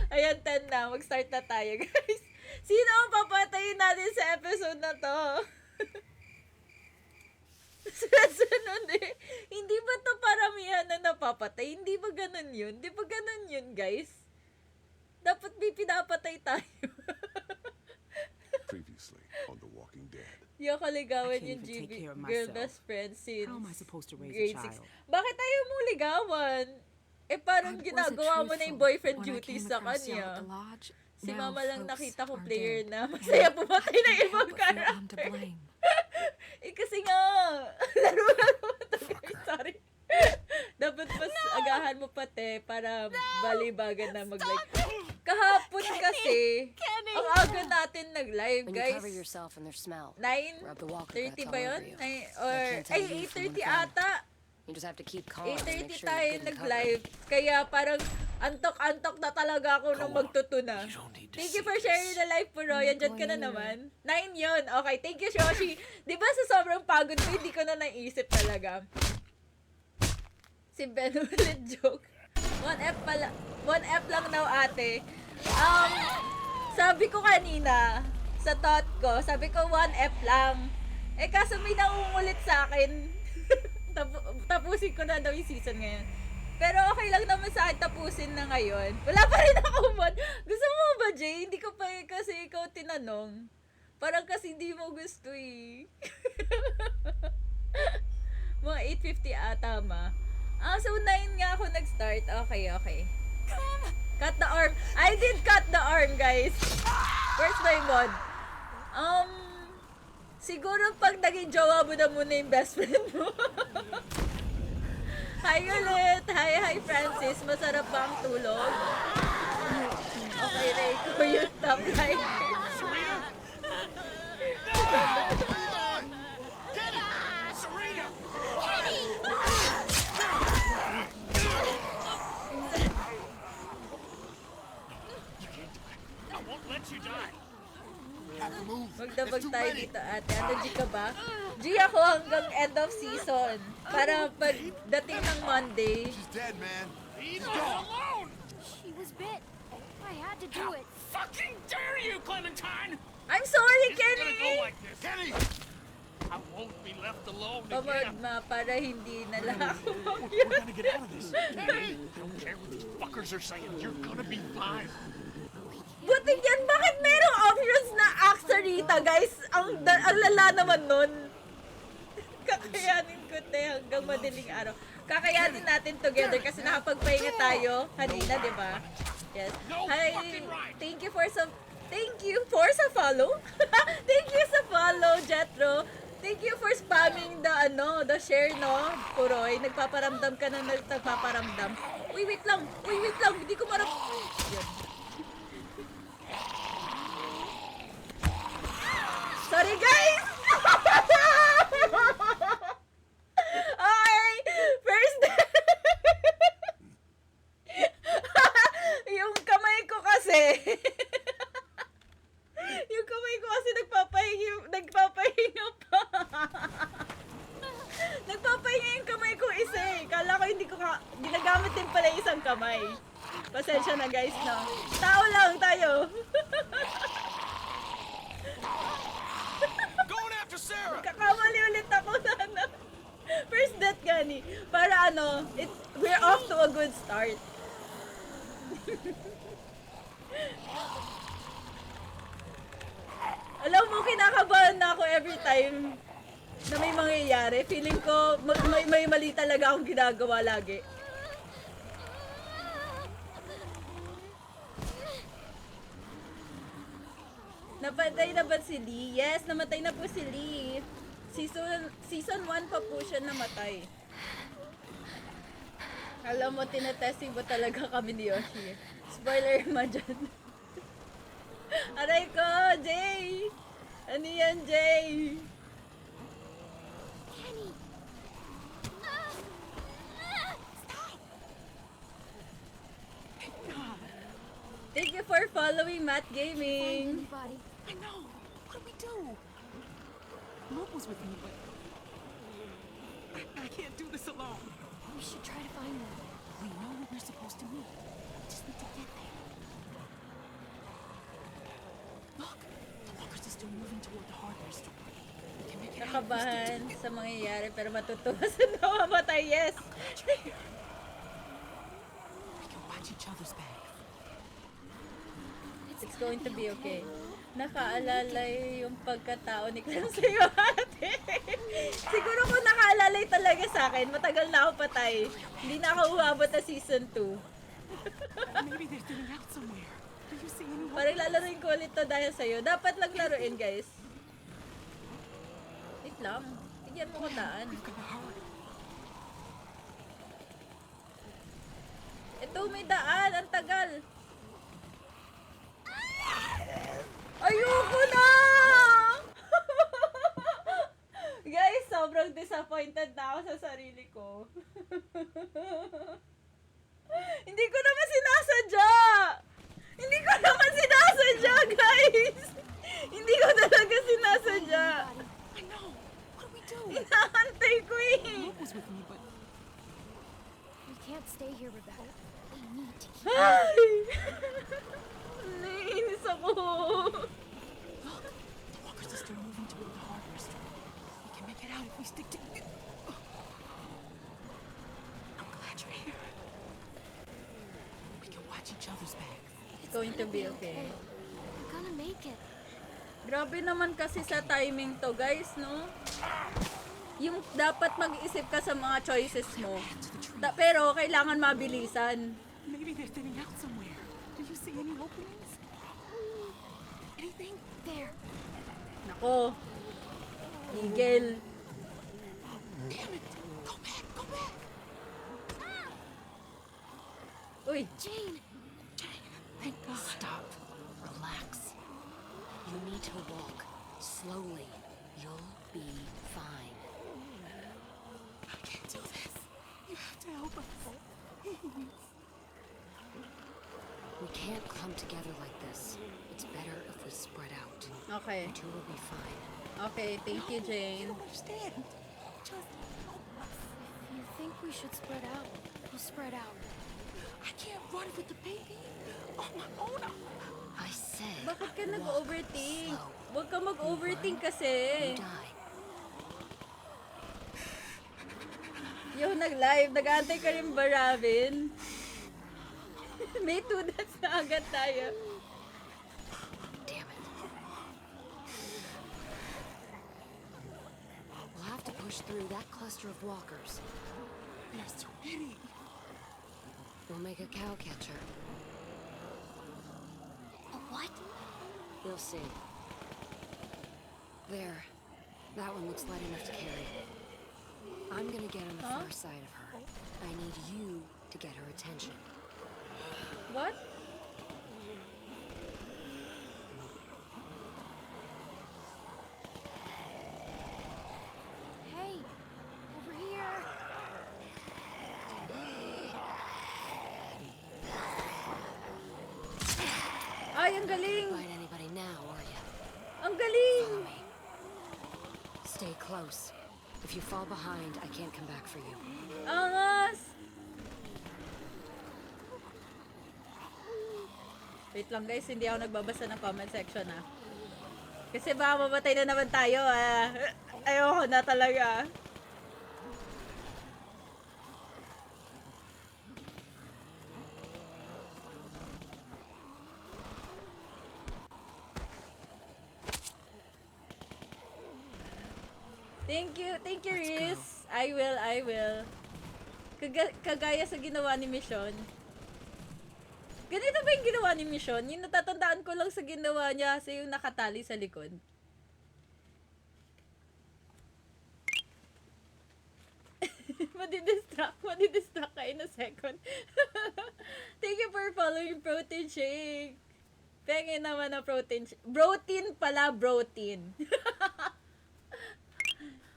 Ayan, 10 na. Mag-start na tayo, guys. Sino ang papatayin natin sa episode na to? Sunod eh. Hindi ba to paramihan na napapatay? Hindi ba ganun yun? Hindi ba ganun yun, guys? Dapat may pinapatay tayo. Previously on The Walking Dead. Di ako ligawan I can't yung even take GB care of girl myself. best friend since How am I supposed to raise a grade 6. child? Bakit ayaw mo ligawan? Eh parang I ginagawa wasn't mo na yung truthful boyfriend when I duties came sa across y'all kanya. at the lodge. Si Now Mama lang folks nakita ko are player dead. na masaya pumatay ng Can't ibang help but feel I'm to character. blame. Eh kasi nga, laro to guys, sorry. Dapat mas agahan mo pati para balibagan na mag-like. Kahapon kasi, ang aga natin nag-live, When you guys. cover yourself in their smell, 9:30 rub the walker guts ba all yun? over you. Or, I can't tell ay, you from 8:30 one friend. ata. You just have to keep calm and 8:30 make sure tayo you're getting nag-live. covered. Kaya parang antok-antok na talaga ako nung magtutuna. Thank you for sharing the live, Puro. Yan dyan ka na naman. 9 yun. Okay, thank you, Shoshi. Di ba sa sobrang pagod ko, hindi ko na naisip talaga. Si Ben ulit joke. 1F pala. 1F lang daw, ate. Sabi ko kanina, sa thought ko, sabi ko 1F lang. Eh, kaso may naungulit sa akin. Tapusin ko na daw yung season ngayon. Pero okay lang naman sa akin tapusin na ngayon. Wala pa rin ako mod. Gusto mo ba, Jay? Hindi ko pa kasi ikaw tinanong. Parang kasi hindi mo gusto eh. Mga 8:50 ata ma. So 9 nga ako nag-start. Okay. Cut the arm. I did cut the arm, guys. Where's my mod? Siguro pag naging jowa mo na muna yung best friend mo. Hi ulit! Hi Francis! Masarap ba ang tulog? Okay, Ray ko yung top line. I won't let you die. Magdabag tayo dito, ate. Ano, G ka ba? G ako hanggang end of season. Para pag dating ng Monday, She's dead, man. Leave her alone! She was bit. I had to do it. Fucking dare you, Clementine! I'm sorry, It's gonna go Kenny! like this. Kenny! I won't be left alone Pamod again. ma, para hindi na lang ako We're gonna get out of this. Don't care what these fuckers are saying. You're gonna be fine. Buti yan, bakit merong options na Axarita, guys? Ang lala naman nun. Kakayanin ko, te, hanggang madaling araw. Kakayanin natin together kasi nakapagpahinga tayo kanina, di ba? Yes. Hi, thank you for sa follow. Thank you sa follow, Jetro. Thank you for spamming the share, no? Puroy, nagpaparamdam ka na nagpaparamdam. Uy, wait lang, hindi ko marap... Yun. Sorry, guys! Okay, first... Yung kamay ko kasi... nagpapahinga pa. Nagpapahinga yung kamay ko isa eh. Kala ko hindi ko ginagamit din pala yung isang kamay. Pasensya na, guys, no? Tao lang tayo. Going after Sarah! Kakamali ulit ako sana. First death gani. Para we're off to a good start. Alam mo, kinakabahan na ako every time na may mangyayari. Feeling ko may mali talaga akong ginagawa lagi. Napatay na ba si Lee? Yes, namatay na po si Lee. Season 1 pa po siya namatay. Alam mo, tinetesting mo talaga kami ni Yoshi. Spoiler ma dyan. Aray ko, Jay! Ano yan, Jay? Kenny. Thank you for following Matt Gaming. Anybody? I know. What do we do? Luke was with me, but I can't do this alone. We should try to find them. We know where we're supposed to meet. We just need to get there. still moving toward the hardware store. We can make it out. Nakabahan sa mangyayari pero matutuwa sa namamatay. Yes! We can watch each other's back. It's going to be okay. Nakaalalay yung pagkatao ni Clem sa'yo, ate. Siguro kung nakaalalay talaga sa akin, matagal na ako patay. Hindi na ako umabot na season 2. Maybe they're thinning out somewhere. Do you see anyone? Parang lalaroin ko ulit to dahil sa'yo. Dapat lang laruin, guys. Wait lang. Bigyan mo ko daan. Ito, may daan. Ang tagal. Ayoko na! Guys, sobrang disappointed na ako sa sarili ko. Hindi ko naman sinasadya! Hindi ko naman sinasadya, guys! Hindi ko talaga sinasadya. I know. What do we do? Inaantay ko eh. Luke was with me, but We can't stay here, Rebecca. We need to keep. Ay! Naiinis ako. look, the walkers are still moving toward the hardware store. We can make it out if we stick together. I'm glad you're here. We can watch each other's back. It's going to be okay. We're gonna make it. Grabe naman kasi sa timing to, guys, no? Yung dapat mag-isip ka sa mga choices mo. Pero kailangan mabilisan. Maybe they're thinning out somewhere. Do you see any openings? Anything? There. Nako. Eagle. Damn it! Go back! Go back! Uy, Jane. Thank God. Stop. Relax. You need to walk slowly. You'll be fine. I can't do this. You have to help us. We can't clump together like this. It's better if we spread out. okay. You two will be fine. Okay, thank you, You Jane. don't understand. Just help us. You think we should spread out? We'll spread out. I can't run with the baby on my own. I said, Bakit ka nag-overthink? slow. Huwag ka mag-overthink kasi. You die. Yung nag-live, nag-aantay ka rin ba, Robin? May 2 dots na agad tayo. Damn it. We'll have to push through that cluster of walkers. There's too many. We'll make a cow catcher. A what? You'll see. There. That one looks light enough to carry. I'm gonna get on the far side of her. I need you to get her attention. What? Hey, over here. Ay, ang galing! Find anybody now, are you? Ang galing! Follow me. Stay close. If you fall behind, I can't come back for you. Angas! Wait lang guys, hindi ako nagbabasa ng comment section Kasi baka mamatay na naman tayo Ayoko na talaga. Thank you, Riz. I will. Kagaya sa ginawa ni Mission. Ganito ba yung ginawa ni Mission? Yung natatandaan ko lang sa ginawa niya sa yung nakatali sa likod. Madidistract ka in a second. Thank you for following Protein Shake. Pengen naman na protein shake. Protein pala, protein.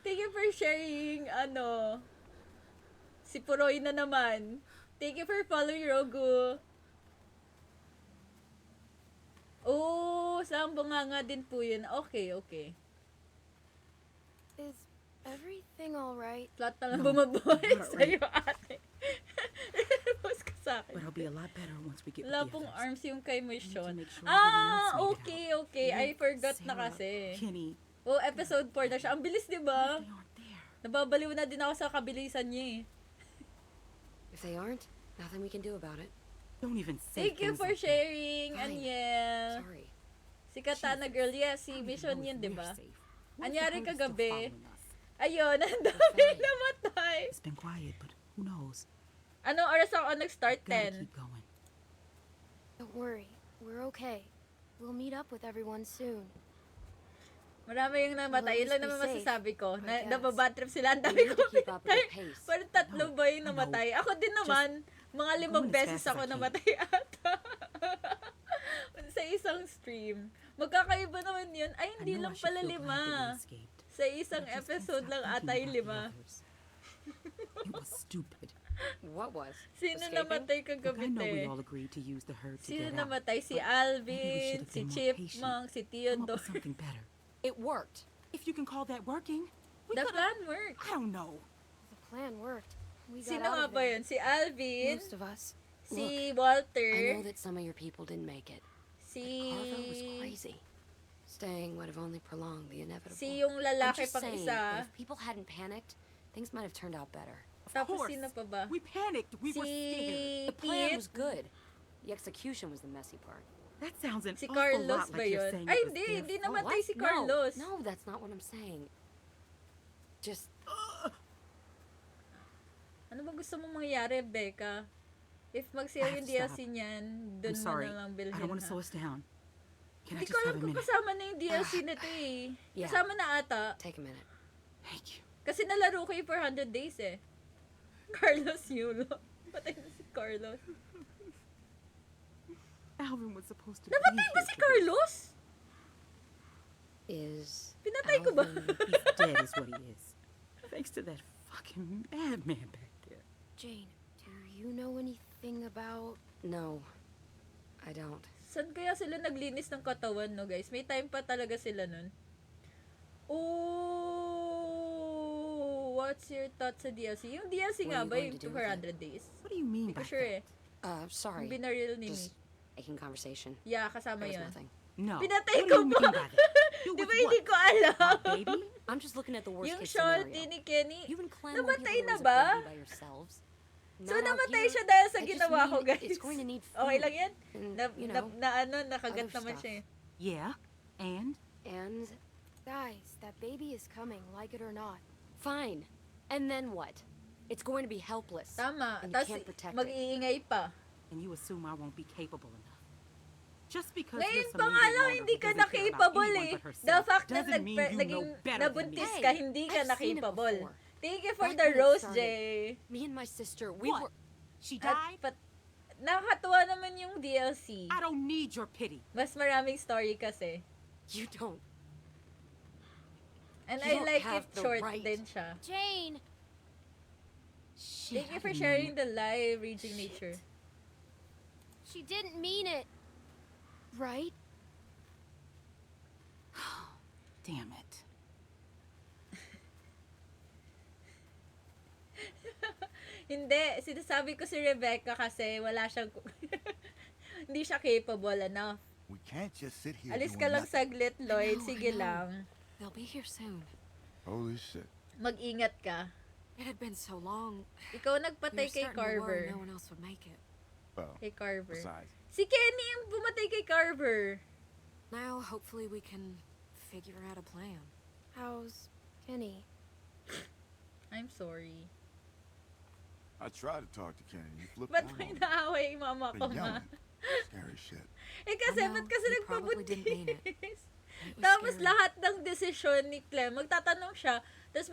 Thank you for sharing, si Puroy na naman. Thank you for following Rogu. Oh, saan bunganga din po yun. Okay. Is everything alright? Lahat na lang bumabuhay sa'yo, ate. Post ka sa akin. But I'll be a lot better once we get with Wala the pong others. arms yung kay We need to Mission. make sure everyone else Ah, made it okay, out. okay. I Luke, forgot na Sarah, kasi. Kenny, Oh, episode 4 na siya. Ang bilis, di ba? they aren't there. Nababaliw na din ako sa kabilisan niya eh. If they aren't, nothing we can do about it. Don't even say Thank you things for like that. sharing, Fine. Aniel. Sorry. Si Katana Girl, yes, si I don't Mission even know yun, if di we're ba? safe. What if Anyari the hunt is still kagabi. following us? Ayun, ang dami Fine. namatay. It's been quiet, but who knows? Anong oras ako nag-start? Gotta 10. keep going. Don't worry. We're okay. We'll meet up with everyone soon. Marami yung namatay. Yun lang Well, naman just be safe, masasabi ko. I Na, guess. nababad trip sila. Ang We dami need ko to keep up with pinatay. the pace. Parang 3 No, ba yung I know. namatay? Ako din naman. Mga 5 going as beses fast as ako I can. namatay ata. Sa isang stream. Magkakaiba naman yun. Ay, I hindi know lang I should pala feel glad that 5. we escaped, Sa isang but I just can't episode stop lang thinking ata yung about the 5. others. It was stupid. What was? Sino Escaping? namatay Look, I kagabi know we te? all agreed to use the herd to Sino get out. namatay? Si but maybe we Alvin, should have si been more Chipmunk, si patient. Come up Theodore. with something better. It worked. If you can call that working, we The could. plan worked. I don't know. The plan worked. We got Sino out nga of ba there. yun? Si Alvin, Most of us. si I Walter, know that some of your people didn't make it. si... Carver was crazy. Staying would have only prolonged the inevitable. Si yung I'm lalaki just pang saying, isa. if people hadn't panicked, things might have turned out better. Of Tapos course. sino pa ba? We panicked. We were Si scared. The plan was Pete, good. The execution was the messy part. That sounds an si awful Carlos lot ba like you're yun? saying Ay, it was hindi. their Hindi fault. namatay si No, Carlos. No, that's not what I'm saying. Just Ano ba gusto mong mangyari, Becca? If mag-sale I have yung to DLC stop. niyan, I'm dun mo sorry. na lang I bilhin don't want to ha. slow us down. Can I Hindi ko just alam have a kung minute? kasama na yung DLC nito eh. Yeah. Kasama na ata. take a minute. Thank you. Kasi nalaro ko yung 400 days eh. Carlos Yulo. Patay na si Carlos. Alvin was supposed to Namatay be ba here si for this. Carlos? Is Pinatay ko ba? Alvin- He's dead is what he is. Thanks to that fucking madman back there. Jane, do you know anything about... No, I don't. Saan kaya sila naglinis ng katawan, no guys? May time pa talaga sila nun. Oh, what's your thoughts sa DLC? Yung DLC What nga are you ba going yung to do with 400 days? What do you mean Hindi by ko sure that? eh. Sorry. Yung binaril ni Just Mi. making conversation. Yeah, kasama There was yun. nothing. No. Pinatay What ko do you ba? mean by that? You Di with ba hindi what? ko alam? My baby? I'm just looking at the worst Yung case Sholty scenario. ni Kenny. You and Clem won't be Namatay able to na raise a ba? baby by yourselves. So, Not out namatay here. siya dahil sa I just ginawa ko, mean guys. It's going to need food. Okay lang yan? And, Na, you na, know, na ano, nakagat other naman stuff. siya eh. Yeah. And? and Guys, that baby is coming, like it or not. fine. And then what? It's going to be helpless. Tama. And you Tapos can't protect it. mag-iingay pa. And you assume I won't be capable enough. Just because Ngayon you're pa nga somebody lang, longer hindi who ka doesn't na care about capable anyone eh. but herself The fact na doesn't mean you naging know better than me. nabuntis Hey, ka, hindi ka I've na seen it capable. before. Thank you for Back the when it rose, started. Jay. Me and my sister, we What? were. She At died? nakakatuwa naman yung DLC. I don't need your pity. Mas maraming story kasi. You don't. And You I don't like have it the short right. din siya. Jane! Shit, Thank you I for didn't sharing mean the live Raging Nature. She didn't mean it. Right? Damn it. Hindi, sinasabi ko si Rebecca kasi wala siyang hindi siya capable enough. We can't just sit here Alis doing ka lang nothing. saglit, Lloyd. I Sige know. lang. They'll be here soon. Holy shit. Mag-ingat ka. It had been so long. Ikaw We nagpatay were kay starting to worry Carver. no one else would make it. Well, Kay Carver. besides, Si Kenny yung pumatay kay Carver. Now, hopefully, we can figure out a plan. How's Kenny? I'm sorry. I tried to talk to Kenny. You flipped Ba't out may on me. naaway yung mama ko, The ma? yelling. Scary shit. Eh kasi, I know, ba't kasi he probably didn't mean it. nagpabuntis? It was Tapos scary. lahat ng desisyon ni Clem, magtatanong siya, tapos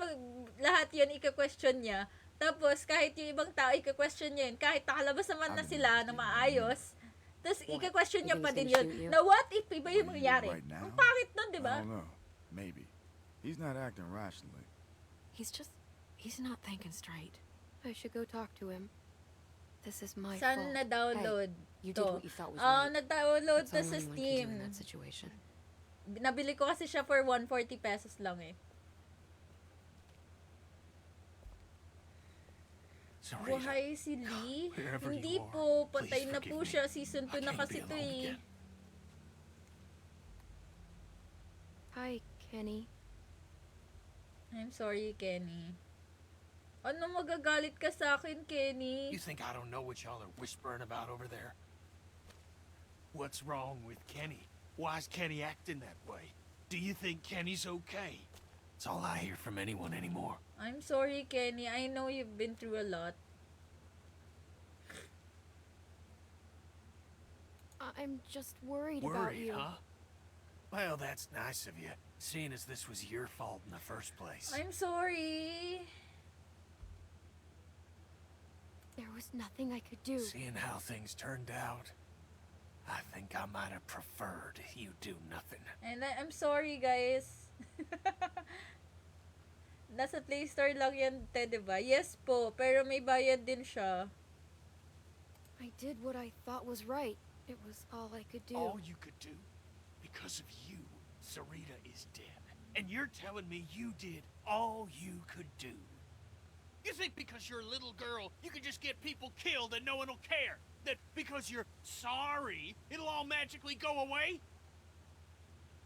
lahat yun ika-question niya. Tapos kahit yung ibang tao ika-question niya yun, kahit nakalabas naman na sila na maayos, tapos What? ika-question niya You pa think din he's yun, gonna shoot you? na what if iba yung What do you mangyari? right now? Ang pangit nun, di I ba? don't know. Maybe. He's not acting rationally. He's not thinking straight. I should go talk to him. This is my Saan fault. na-download You did to? what you felt was Ah, right. na-download That's to all sa anyone can do in Steam. that situation. Nabili ko kasi siya for 140 pesos lang eh. Sarita, Buhay si Lee? wherever Hindi you are, po, patay please na forgive po me. siya. Season 2 I na can't kasi be to alone eh. again. Hi, Kenny. I'm sorry, Kenny. Ano magagalit ka sa akin, Kenny? You think I don't know what y'all are whispering about over there? What's wrong with Kenny? Why's Kenny acting that way? Do you think Kenny's okay? That's all I hear from anyone anymore. I'm sorry, Kenny. I know you've been through a lot. I'm just worried about Worried, you. huh? Well, that's nice of you, seeing as this was your fault in the first place. I'm sorry. There was nothing I could do. Seeing how things turned out, I think I might have preferred you do nothing. And I'm sorry, guys. Nasa Play Store lang yan, te, diba? Yes po, pero may bayad din siya. I did what I thought was right. It was all I could do. All you could do, because of you, Sarita is dead. And you're telling me you did all you could do. You think because you're a little girl, you can just get people killed and no one will care? That because you're sorry, it'll all magically go away?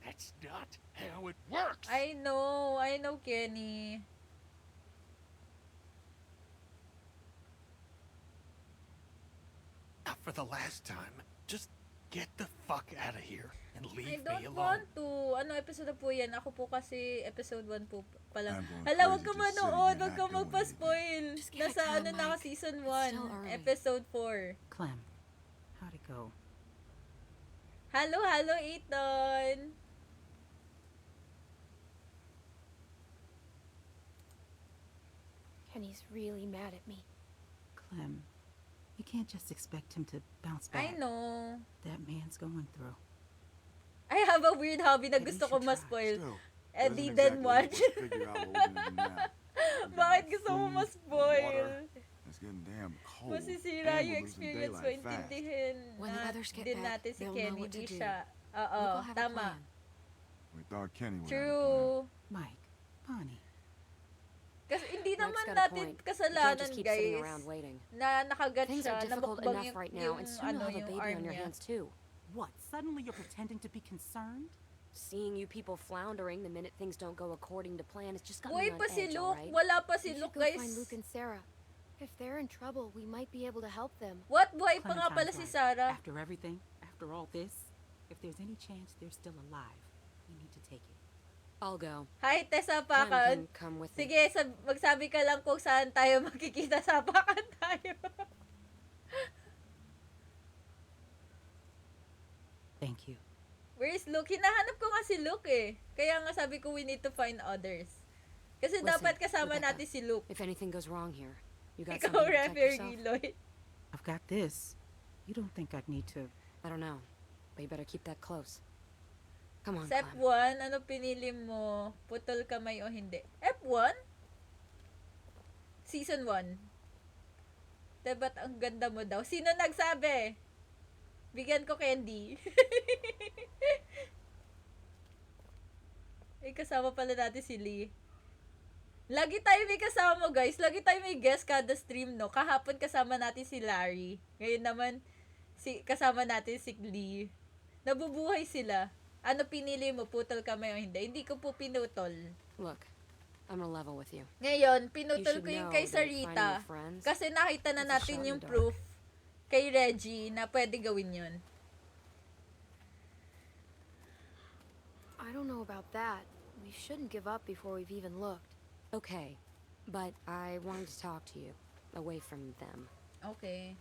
That's not how it works. I know, Kenny. Now, for the last time, just get the fuck out of here and I leave me don't alone. want to. Ano episode na po yan? Ako po kasi episode 1 po pa lang. I'm going Hala, wag crazy ka just sitting manood. here Wag not ka doing magpa-spoil. Just give it Nasa time, ano na ako, Mike. season It's still 1, early. episode 4. Clem, how'd it go? Hello, Ethan. Kenny's really mad at me. Clem, you can't just expect him to bounce back. I know. That man's going through. I have a weird hobby na At gusto least ko you tried. ma-spoil. Still, Eh, doesn't di exactly then help watch. us figure out what we're gonna do now. Bakit gusto mo Food, ma-spoil? water. It's getting damn cold. Masisira and yung we're losing experience ko. daylight fast. Intindihin When the others get din back, natin si they'll know Kenny. what to Di do. siya. Oo, Luke will have a tama. plan. We thought Kenny would have a plan. True. Mike, Bonnie, Kasi hindi Mike's naman got a natin point. You can't kasalanan, just keep sitting guys, around waiting. na nakagat Things siya, are difficult namukbang enough right now, yung and soon you'll have a yung baby arm on your niya. hands too. What? Suddenly you're pretending to be concerned? Seeing you people floundering the minute things don't go according to plan, it's just got Buhay me on pa si edge, Luke. alright? Wala pa si We should Luke, go guys. find Luke and Sarah. If they're in trouble, we might be able to help them. What? Buhay pa nga pala Clementine's si right. Sarah. After everything, after all this, if there's any chance they're still alive, we need to take it. I'll go. Hi, Tessa Clem Pakan. can come with me. Sige, magsabi ka lang kung saan tayo makikita sa Pakan tayo. thank you. Where is Luke? Hinahanap ko nga si Luke eh. Kaya nga sabi ko we need to find others. Kasi Listen, dapat kasama Rebecca, natin si Luke. If anything goes wrong here, you got Ikaw, something to protect referee, yourself? Lloyd. I've got this. You don't think I'd need to... I don't know, but you better keep that close. Come on, Step Clem. 1, ano pinili mo? Putol kamay o hindi? F1? Season 1. Dapat ang ganda mo daw. Sino nagsabi? Bigyan ko candy. Ay, kasama pala natin si Lee. Lagi tayo may kasama mo, guys. Lagi tayo may guest kada stream, no? Kahapon kasama natin si Larry. Ngayon naman, kasama natin si Lee. Nabubuhay sila. Ano pinili mo? Putol kamay o hindi? Hindi ko po pinutol. Look, I'm gonna level with you. Ngayon, You pinutol should ko yung know kay that finding Sarita. your friends Kasi nakita na is a natin shot in yung the dark. proof kay Reggie na pwede gawin yun. I don't know about that. We shouldn't give up before we've even looked. Okay, but I wanted to talk to you, away from them. Okay.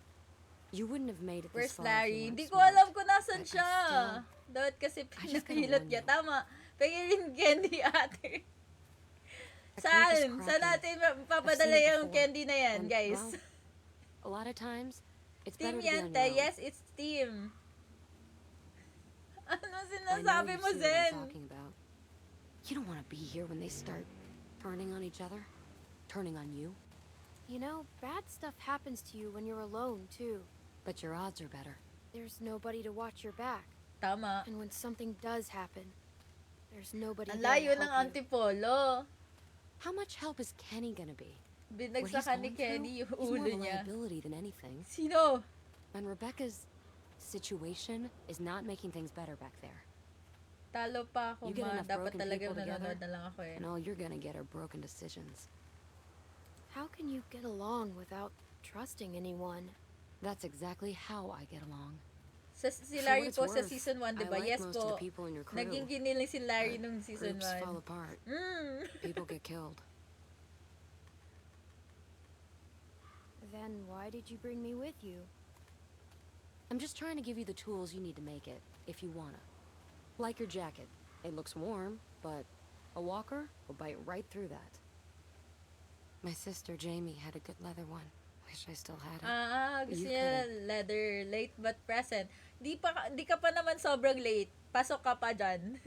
You wouldn't have made it Where's this far if you Larry? weren't Hindi ko smart. alam kung nasan But I siya. still- Dapat kasi I just gotta pinahilot warn niya. you. Tama. Pagilin candy ate. I created this Saan? Saan Kraken. natin I've papadala seen it yung before. candy na yan, And, guys? well, a lot of times, it's Team better to be yan, on te. your own. Yes, it's team. Ano I know sinasabi you mo, see what I'm Zen? talking about. You don't want to be here when they start turning on each other, turning on you. You know, bad stuff happens to you when you're alone, too. But your odds are better. There's nobody to watch your back. Tama. And when something does happen, there's nobody Ang there layo to ng help you. antipolo. How much help is Kenny gonna be? What he's Binagsakan ni going Kenny through, yung he's more ulo of a niya. liability than anything. Sino? And Rebecca's situation is not making things better back there. Talo pa ako, You get ma. enough Dapat broken talagang people together, nanonood na lang ako eh. and all you're gonna get are broken decisions. How can you get along without trusting anyone? That's exactly how I get along. Si For Larry what it's po sa worth, season 1, di I ba? like Yes most of po. the people in your crew, Naging giniling si Larry but nung season groups fall 1. apart. Mm. People get killed. Then why did you bring me with you? I'm just trying to give you the tools you need to make it, if you wanna. Like your jacket. It looks warm, but a walker will bite right through that. My sister Jamie had a good leather one. Wish I still had it. Gusto You niya leather, late but present. Di ka pa naman sobrang late. Pasok ka pa dyan.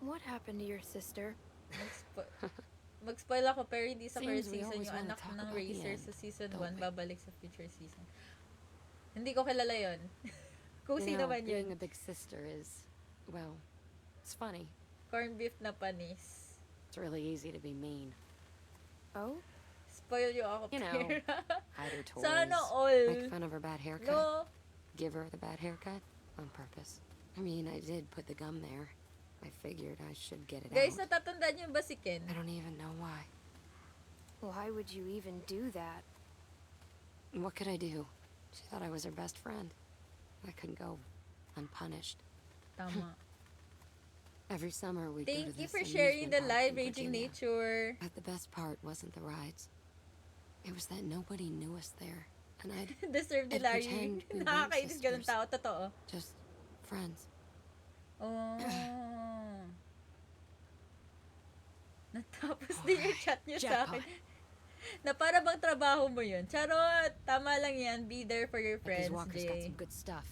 What happened to your sister? Mag-spoil ako, pero hindi sa Seems first we season. always Yung wanna anak talk ng about the Racer end, sa season don't 1, we? babalik sa future season. Hindi ko kilala yon. Kung You sino know, man being yun. a big sister is, well, it's funny. Corn beef na panis. It's really easy to be mean. Oh? Spoil yung ako, You know, Pera. Hide her toys. Sana Make all. fun of her bad haircut. No. Give her the bad haircut on purpose. I mean, I did put the gum there. I figured I should get it Guys, out. natatandaan niyo ba si Ken? I don't even know why. Why would you even do that? What could I do? She thought I was her best friend. I couldn't go unpunished. Tama. Every summer we'd go to Thank you this for sharing amusement the park live in Raging Virginia. Nature. But the best part wasn't the rides. It was that nobody knew us there. And I'd Deserve ni I'd Larry. pretend we weren't Nakakainis ganun sisters. tao. Totoo. just friends. Oh. Natapos din yung chat niya sa akin. Na para bang trabaho mo yun. Charot! Tama lang yan. Be there for your But these friends, walkers got Jay. some good stuff.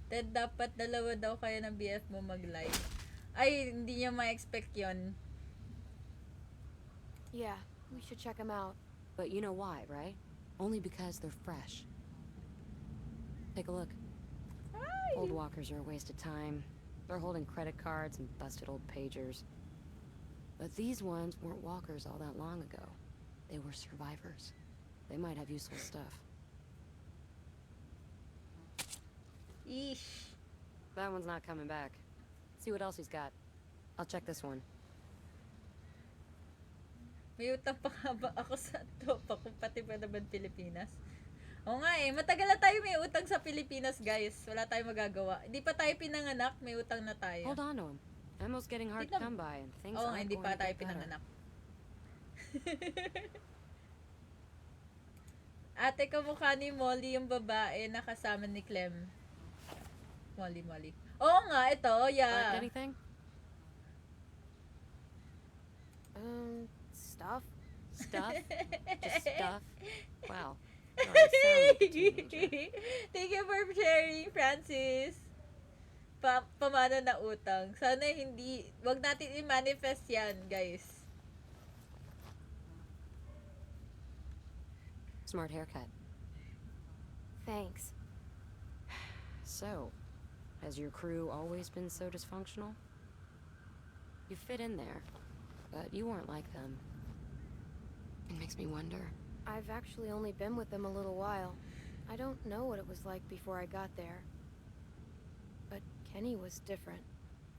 Ted, dapat dalawa daw kayo ng BF mo mag-live. Ay, hindi niya ma-expect yun. Yeah, we should check him out. But you know why, right? Only because they're fresh. Take a look. Old walkers are a waste of time. They're holding credit cards and busted old pagers. But these ones weren't walkers all that long ago. They were survivors. They might have useful stuff. Ish. That one's not coming back. See what else he's got. I'll check this one. May utang pa nga ba ako sa tropa kung pati pa naman Pilipinas? Oo nga eh, matagal na tayo may utang sa Pilipinas, guys. Wala tayong magagawa. Hindi pa tayo pinanganak, may utang na tayo. Hold on to him. Ammo's getting hard to Tignan- come by, and things Oo nga, aren't hindi going pa to tayo get better. pinanganak. Ate, kamukha ni Molly yung babae na kasama ni Clem. Molly. Oo nga, ito, Find yeah. anything? Stuff? Stuff? Just stuff? Wow. You already sound like a teenager. Thank you for sharing, Francis. Pamana na utang. Sana hindi, wag natin i-manifest yan, guys. Smart haircut. Thanks. So, has your crew always been so dysfunctional? You fit in there, but you weren't like them. It makes me wonder. I've actually only been with them a little while. I don't know what it was like before I got there. But Kenny was different.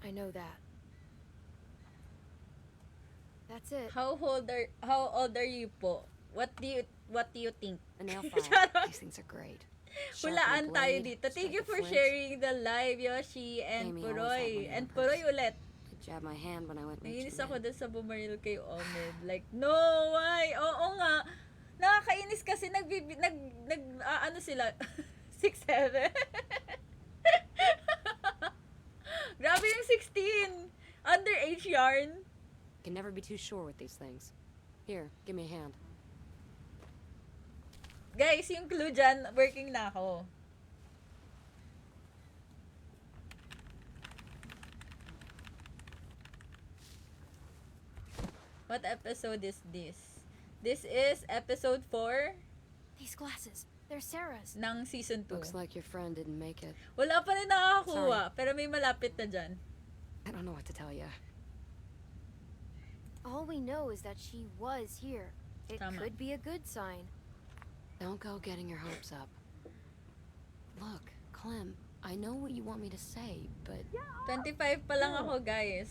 I know that. That's it. How old are you po? What do you think? A nail Charot. file. These things are great. Hulaan Sharpened tayo blade, dito. Thank strike you a for flint. sharing the live, Yoshi and Amy always had Puroy. one in And her Puroy purse. ulit. I jabbed my hand when I went Naiinis reaching ako in. dun sa bumaril kay Omed. Like, no, why? Oo nga. Nakakainis kasi ano sila? 6'7". Grabe yung 16. Underage yarn. Can never be too sure with these things. Here, give me a hand. Guys, yung clue dyan, working na ako. What episode is this? This is episode 4 These glasses. They're Sarah's. ng season 2. Looks like your friend didn't make it. Wala pa rin nakakakuha, pero may malapit na dyan. I don't know what to tell you. All we know is that she was here. It Tama. could be a good sign. Don't go getting your hopes up. Look, Clem, I know what you want me to say, but 25 pa lang ako, guys.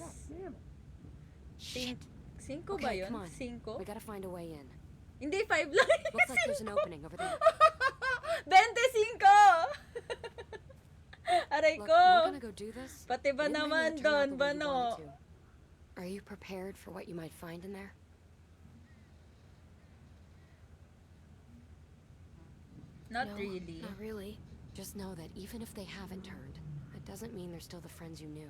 shit. 5 ba Okay, yun? come on. 5? We gotta find a way in. Hindi, 5 lang. Looks like there's an opening over there. 25! Aray Look, ko! we're gonna go do this. Pati ba It might naman not turn out doon, the way you Bano? want it to. Are you prepared for what you might find in there? Not No, really. Not really. Just know that even if they haven't turned, it doesn't mean they're still the friends you knew.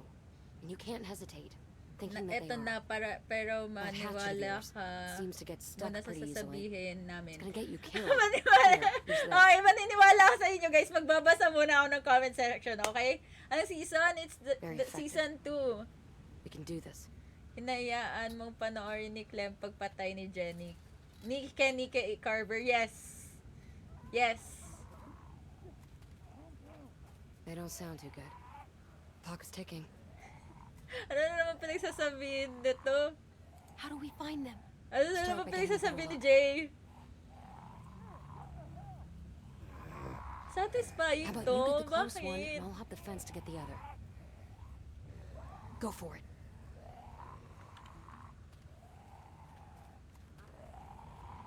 And you can't hesitate, thinking that Eto they na, are. pero That hatchet of maniwala yours ka seems to get stuck muna sa pretty easily. sasabihin It's namin. gonna get you killed. Maniwala. Here, use this. Okay, maniniwala ako sa inyo, guys. Magbabasa muna ako ng comment section, okay? Anong season? It's Very the effective. season 2. We can do this. Hinayaan mong panoorin ni Clem pagpatay ni Jenny. Ni Kenny kay Carver. Yes. Yes. They don't sound too good. Clock is ticking. Ano na naman pinagsasabihin nito? How do we find them? Ano na Start naman by pinagsasabihin ni getting Jay? How Satisfying about to? you get the close one, Bakit? and I'll hop the fence to get the other. Go for it.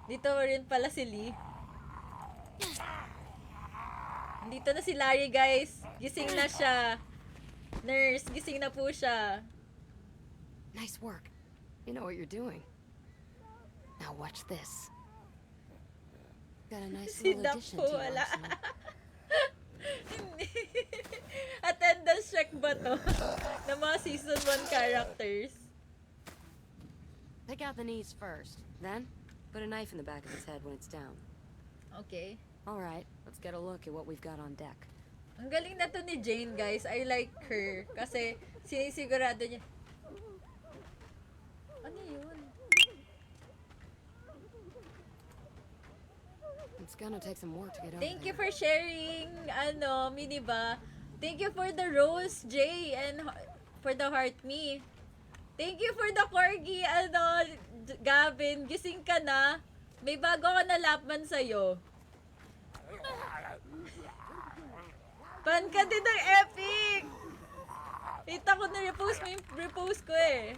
Dito rin pala si Lee. Dito na si Larry, guys. Gising na siya. Nurse, gising na po siya. Nice work. You know what you're doing. Now watch this. Got a nice Si little Doc addition po, to your wala. arsenal. Hindi. Attendance check ba to? Ng mga season 1 characters. Take out the knees first. Then, put a knife in the back of his head when it's down. Okay. All right, let's get a look at what we've got on deck. Ang galing na to ni Jane, guys. I like her. Kasi sinisigurado niya. Ano yun? It's gonna take some work to get over Thank you there. for sharing, Miniba. Thank you for the rose, Jay, and for the heart me. Thank you for the corgi, Gavin. Gising ka na. May bago ka na lapman sa'yo. Fan ka din ng epic! Kita ko na repost mo yung repost ko eh.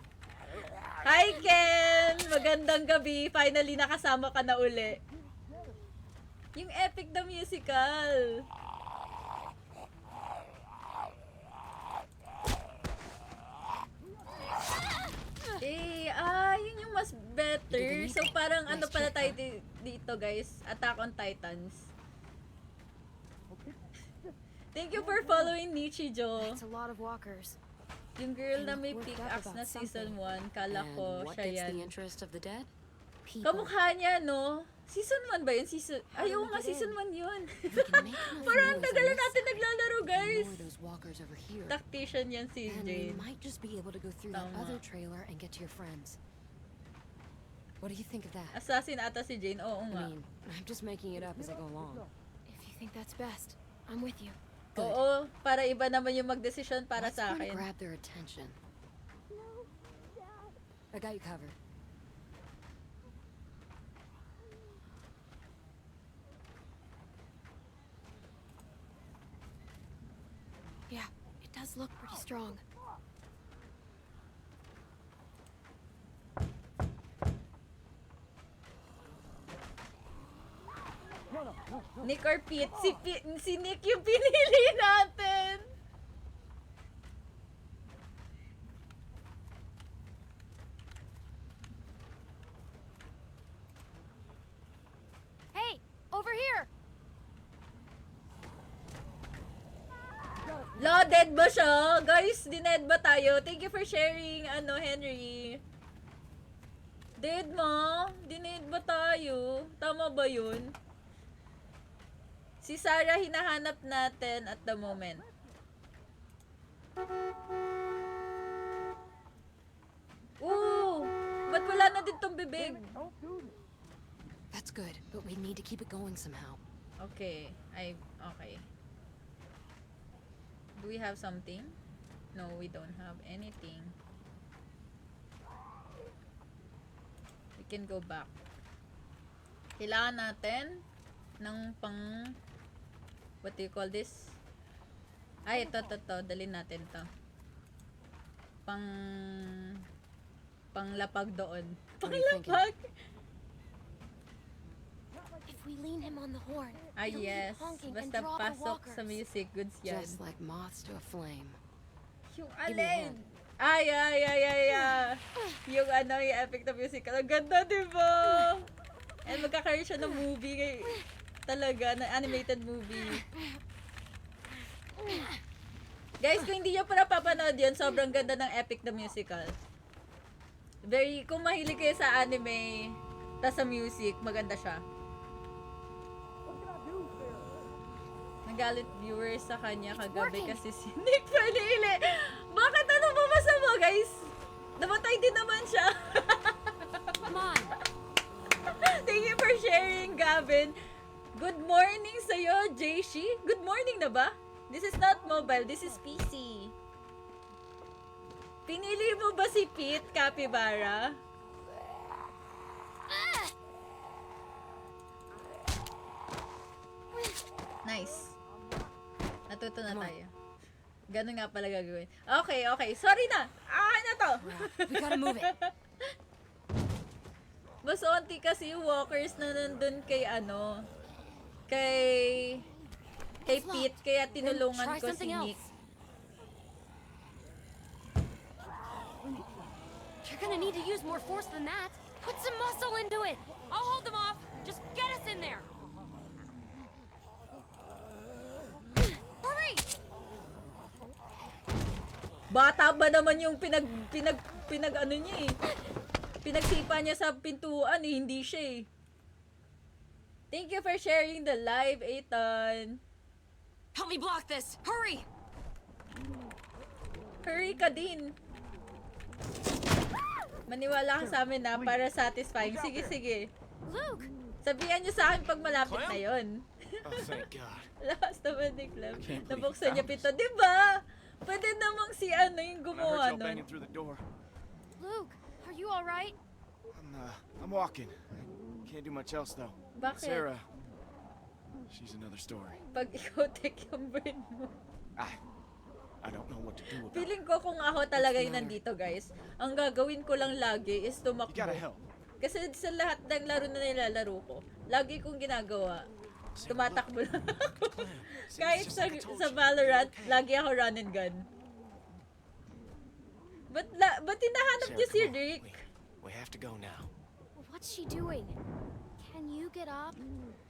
Hi Ken! Magandang gabi. Finally nakasama ka na uli. Yung Epic the Musical. Yun yung mas better. So parang ano pala tayo dito guys. Attack on Titans. Thank you for following Nichijou. That's a lot of walkers. Yung girl na may Worked up pickaxe about na season something. 1, kala And ko what siya gets yan. the interest of the dead? People. Kamukha niya, no? Season 1 ba yun? How Ayaw did we nga, get season in? 1 yun. If we can make enough Parang noise tagal on na this natin naglalaro, side, guys. more of those walkers over here. Tactician yan si And we Jane. might just be able to go through that Tama. other trailer and get to your friends. What do you think of that? Assassin ata si Jane, oo I nga. mean, I'm just making it up as I go along. If you think that's best, I'm with you. Good. Oo, para iba naman yung magdesisyon para Let's sa try to akin. grab their attention. I got you covered. Yeah, it does look pretty strong. Nick or Pete? Si Nick yung pinili natin. Hey, over here! Lo, dead ba siya? Guys, dined ba tayo? Thank you for sharing, Henry. Dead mo? Dined ba tayo? Tama ba yun? Si Sarah hinahanap natin at the moment. Ooh! Ba't wala na din tong bibig? That's good, but we need to keep it going somehow. Okay. Okay. Do we have something? No, we don't have anything. We can go back. Kailangan natin ng pang... What do you call this? Ay, ito. Dalhin natin to. Panglapag doon. What are you thinking? Panglapag? If we lean him on the horn, Ay, he'll yes. keep honking and Basta draw the pasok walkers. sa music goods yan. Just like moths to a flame. Yung Give me a alin? hand. Ay. Yung yung effect na musical. Ang ganda, diba? And magkakaroon siya ng movie talaga, na animated movie. Guys, kung hindi nyo pa napapanood yun, sobrang ganda ng epic na musical. Kung mahilig kayo sa anime, tas sa music, maganda siya. Nagalit viewers sa kanya kagabi kasi si Nick Palili. Bakit ano bumasa mo, guys? Namatay din naman siya. Come on. Thank you for sharing, Gavin. Good morning sa'yo, Jayshi. Good morning na ba? This is not mobile, this is PC. Pinili mo ba si Pete, Capybara? Nice. Natuto na tayo. Ganun nga pala gagawin. Okay. Sorry na. Na to. We gotta move it. Mas onti kasi yung walkers na nandun kay kay Pete, kaya tinulungan Try ko si something Nick. else. You're gonna need to use more force than that. Put some muscle into it. I'll hold them off. Just get us in there. Hurry! Bata ba naman yung pinag ano niya eh. Pinagsipa niya sa pintuan eh, hindi siya eh. Thank you for sharing the live, Ethan. Help me block this. Hurry! Hurry ka din. Maniwala ka sa amin na para satisfying. Sige. Luke! Sabihan niyo sa akin pag malapit na yon. Oh, thank God. Lakas naman ni Clem. can't believe Nabuksan you niya found pito. Diba? Pwede namang si yung When I heard gumawa y'all nun. banging through the door, Luke, are you alright? I'm walking. Can't do much else though. Bakit? Sarah, she's another story. Pag ikaw take yung brain mo. I don't know what to do about it. Feeling ko kung ako talaga yung nandito, guys, ang gagawin ko lang lagi is You gotta tumakbo. help. Kasi sa lahat ng laro na nilalaro ko, lagi kong ginagawa, tumatakbo lang ako. Kahit sa Valorant, lagi ako run and gun. Ba't hinahanap niyo si come on. Rick? We have to go now. What's she doing? Can you get up?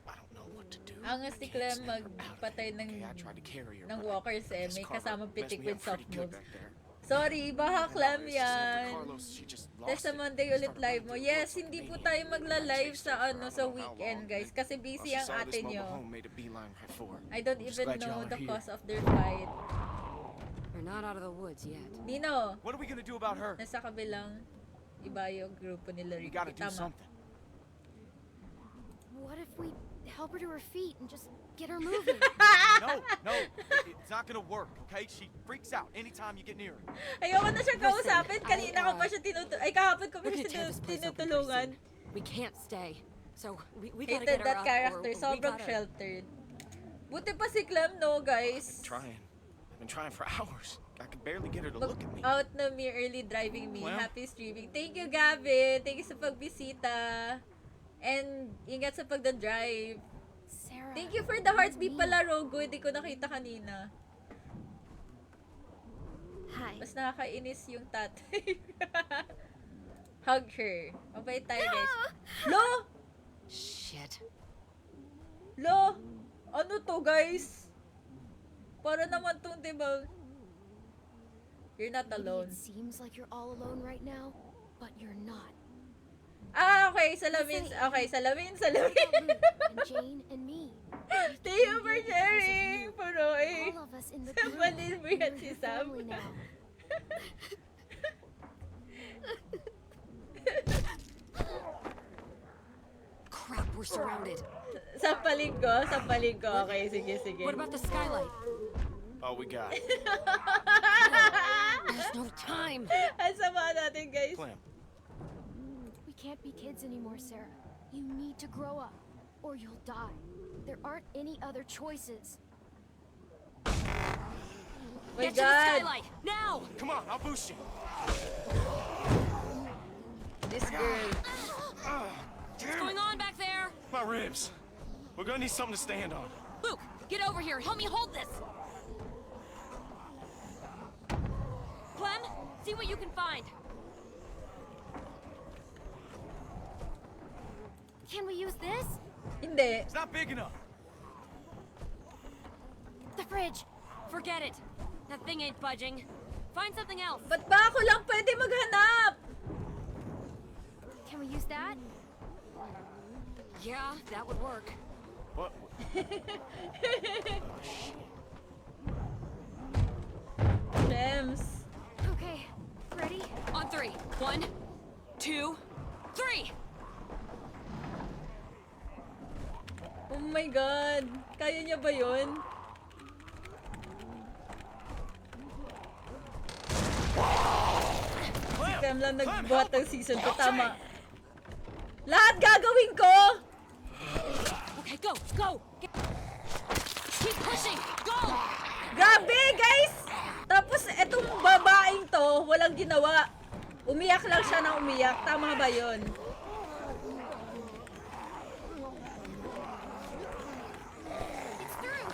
I don't know what to do. Angas I ni can't Clem snap her out of magpatay it. ng Okay, I tried to carry her, ng but walkers I eh. guess May Carver kasamang messed pitik me with up soft pretty good moves. back there. Sorry, baka Clem It's just after yan. Carlos, she just lost Dahil sa it. Monday ulit Started live mo. running through the Yes, woods like hindi a po maniac. tayo magla-live I sa chased her for I sa don't know how weekend, long, guys. and Kasi once busy she ang saw ate this nyo. mobile home, made a beeline right for her. I don't I'm just even glad know y'all are the here. cause of their fight. We're not out of the woods yet. Nino, What are we gonna do about her? nasa kabilang iba yung grupo nila We Ricky. gotta do Tama. something. What if we help her to her feet and just get her moving? No, it's not gonna work, okay? She freaks out anytime you get near her. Ayoko na siya kausapin. Kanina ko pa I, siya kahapon ko pa We're gonna siya tear this place open pretty tinutulungan. soon. We can't stay. So we gotta Hated get her that up character. or we Sobrang gotta... sheltered. Buti pa si Clem, no, guys? Trying. I've been trying for hours. I can barely get her to look at me. Out na me, early driving me. Well. Happy streaming. Thank you, Gavin. Thank you sa pagbisita. And ingat sa pagda-drive. Sarah. Thank you for the hearts. Di pala, Rogo. Hindi ko nakita kanina. Hi. Mas nakakainis yung tatay. Hug her. Mabait tayo, guys. Lo! Shit. Lo! Ano to, guys? Para naman tong, diba? You're not Maybe alone. it seems like you're all alone right now, but you're not. Okay. Salamin. Okay, salamin. What about Luke and Jane and me? Thank you for sharing. Puroy. All of us in the Sabalin mo yan si We're Sam. family now. Crap, we're surrounded. Sampalin ko. Okay, sige. What about the skylight? Oh, we got it. There's no time. Ang sama natin, guys. Clem, We can't be kids anymore, Sarah. You need to grow up, or you'll die. There aren't any other choices. My Get to the God. skylight now. come on, I'll boost you. This girl. What's going on back there? My ribs. We're gonna need something to stand on. Luke, get over here. Help me hold this. Clem, see what you can find. Can we use this? Hindi. It's not big enough. The fridge. Forget it. That thing ain't budging. Find something else. Ba't ba ako lang pwede maghanap? Can we use that? Yeah, that would work. What? Gems. Okay. Ready? On 3. 1, 2, 3. Oh my God. Kaya niya ba yun? Si Clem lang nagbuhat ng season 2. Tama. Lahat gagawin ko! Okay, go, go. Keep pushing. Go. Grabe, guys! Tapos, etong babaeng to, walang ginawa. Umiyak lang siya ng umiyak. Tama ba yun? It's through.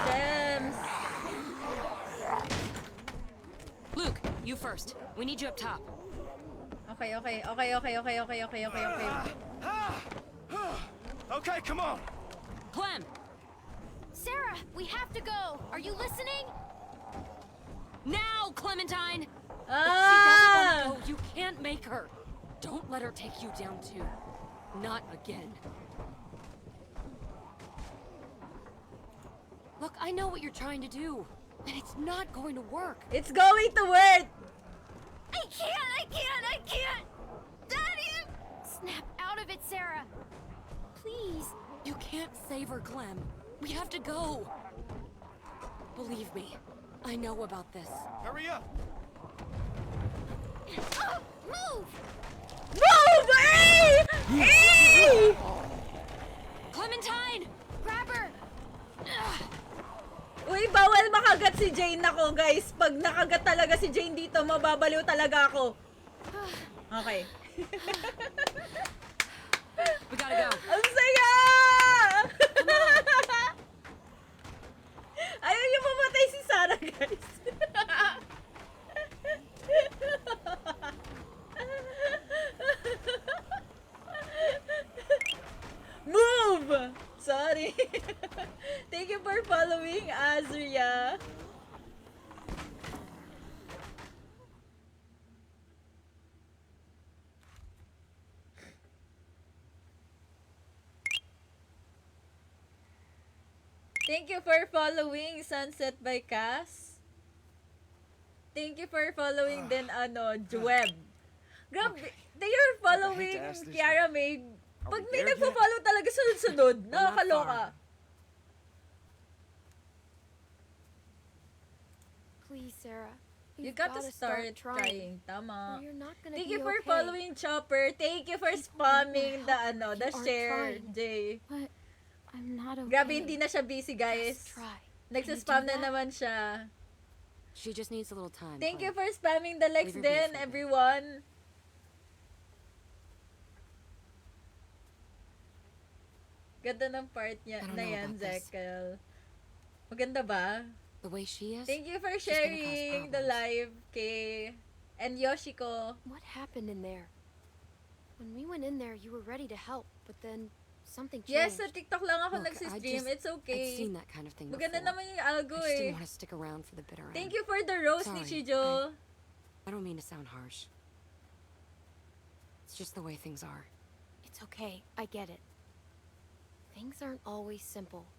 Gems. Luke, you first. We need you up top. Okay. Okay, come on. Clem, Sarah, we have to go. Are you listening? now, Clementine. If Ah! she doesn't want to go, you can't make her. Don't let her take you down too. Not again. Look, I know what you're trying to do, and it's not going to work. It's going to work! I can't! Daddy! Snap out of it, Sarah. Please. You can't save her, Clem. We have to go. Believe me, I know about this. Hurry up. Oh, move! Move! Ay! Ay! Clementine! Grab her! Uy, bawal makagat si Jane ako, guys. Pag nakagat talaga si Jane dito, mababaliw talaga ako. Okay. We gotta go. Ang saya! Ayaw niyo mamatay si Sarah, guys. Move! Sorry. Thank you for following, Azria. Thank you for following Sunset by Cass. Thank you for following din Jweb. Grabe, they are following ask this, Kiara May. are Pag we may there nagpo-follow talaga sunod-sunod, not nakakaloka. Please, Sarah. You You've gotta gotta start trying. trying. Tama. Or you're not gonna Thank be you for okay. following Chopper. Thank you for spamming the the You are share, trying. Jay. But I'm not okay. Grabe, hindi na siya busy, guys. Just try. Nagsaspam Can you do na that? naman siya. She just needs a little time. Thank you Clem. for spamming the likes Leave her be din, for a bit. everyone. Ganda ng part niya I don't na know yan, about this. Zekel. Maganda ba? The way she is. Thank you for she's gonna cause sharing the problems. live, Kay. And Yoshiko. What happened in there? When we went in there, you were ready to help, but then something changed. Yes, sa TikTok lang ako Look, nagsistream. I'd It's okay. seen that kind of thing Maganda before. naman yung algo I just eh. didn't want to stick around for the bitter end. Thank you for the rose ni Sorry, Chijo. I don't mean to sound harsh. It's just the way things are. It's okay. I get it. Things aren't always simple.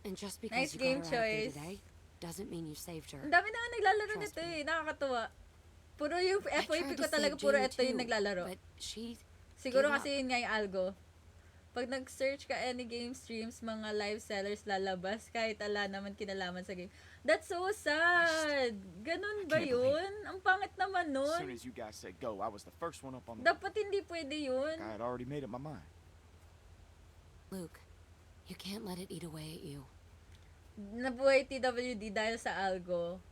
And just because Nice you game got her out of there choice. today doesn't mean you saved her. Ang dami na nga naglalaro Trust nito me. eh. Nakakatuwa. Puro yung I FYP tried ko to talaga, save puro Jane ito yung too, naglalaro. But she Siguro gave kasi up. yun nga yung algo. Pag nag-search ka any game streams, mga live sellers lalabas kahit ala naman kinalaman sa game. That's so sad. Ganun ba I can't believe- yun? Ang pangit naman As soon nun. as you guys said go, I was the first one up on the. Dapat hindi pwede yun. I had already made up my mind. Luke, you can't let it eat away at you. Nabuhay TWD dahil sa algo.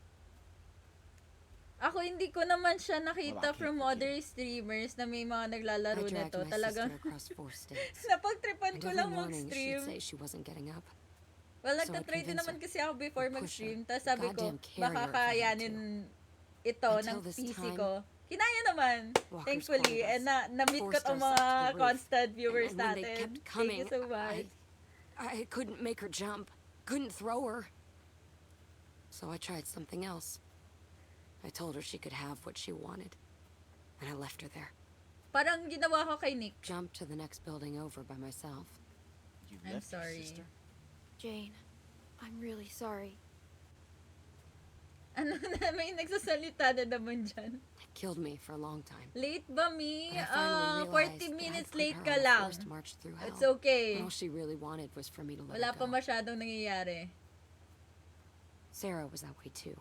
Ako hindi ko naman siya nakita Well, I from can't other streamers na may mga I naglalaro dragged nito. my Talagang sister across 4 states. napagtripan And ko every lang morning mag-stream. she'd say she wasn't getting up. Well, So I nagtatry din convinced naman her. kasi ako before I'd push mag-stream. her. Tapos sabi ko, Goddamn carrier baka if I had kayanin ito Until ng this PC time, ko. Kinaya naman, Walkers thankfully. called us, And na-meet ko forced ang us up mga to the roof. constant viewers And when they natin. kept coming, Thank you so much. I couldn't make her jump. Couldn't throw her. So I tried something else. I told her she could have what she wanted. And I left her there. Parang ginawa ko kay Nick. Jumped to the next building over by myself. You I'm left your sorry. sister? Jane, I'm really sorry. Ano na, may nagsasalita na naman dyan. It killed me for a long time. Late ba, Mi? But I finally 40 realized that I'd minutes put late her ka on a lang. forced march through hell. It's okay. All she really wanted was for me to let Wala her pa go. masyadong nangyayari. Sarah was that way too.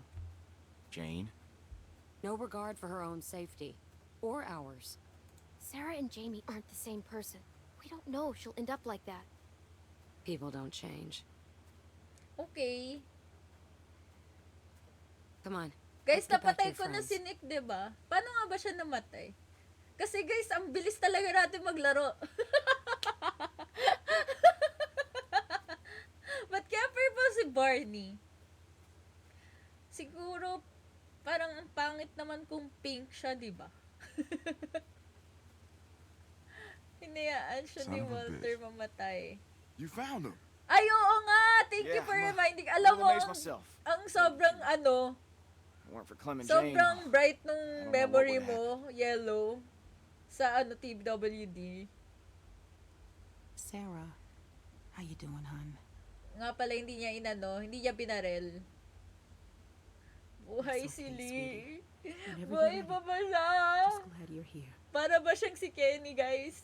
Jane? No regard for her own safety. Or ours. Sarah and Jamie aren't the same person. We don't know if she'll end up like that. People don't change. Okay. Come on. Guys, Let's get back to napatay your ko na friends. si Nick, diba? Paano nga ba siya namatay? Kasi guys, ang bilis talaga natin maglaro. Ba't kaya purple si Barney? Siguro, parang ang pangit naman kung pink siya, diba? Hinayaan siya Son ni of a Walter bitch. mamatay. You found him. Ay, oo nga! Thank you Yeah, for I'm a reminding. Alam mo, amazed myself. ang sobrang ano, If it weren't for Clem and sobrang Jane. bright I nung don't know what memory would mo, yellow, sa ano, TWD. Sarah, how you doing, hon? Nga pala, hindi niya inano, hindi niya binarel. Buhay It's si okay, Lee. Whenever Buhay you're pa ready. ba siya? Just glad you're here. Para ba siyang si Kenny, guys?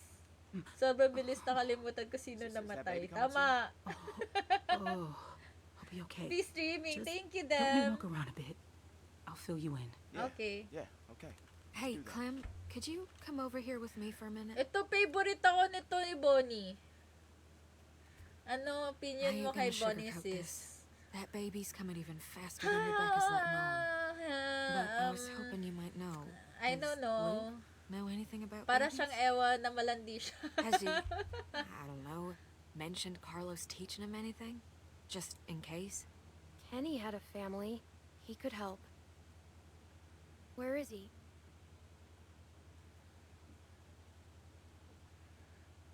Sobrang bilis nakalimutan ko sino Is that namatay. baby coming Tama. Oh, I'll be okay. Be streaming. Just Thank you, Help me them. walk around a bit. I'll fill you in. Yeah. Okay. Yeah, okay. Hey, Do that. Clem, could you come over here with me for a minute? Ito, favorite ako nito ni Bonnie. Ano opinion I mo ain't kay gonna Bonnie, sugarcoat sis? this. That baby's coming even faster than Rebecca's letting on. But I was hoping you might know. I Does don't know. Luke know anything about Para babies? siyang ewa na malandi siya. Has he, I don't know, mentioned Carlos teaching him anything? Just in case? Kenny had a family. He could help. Where is he?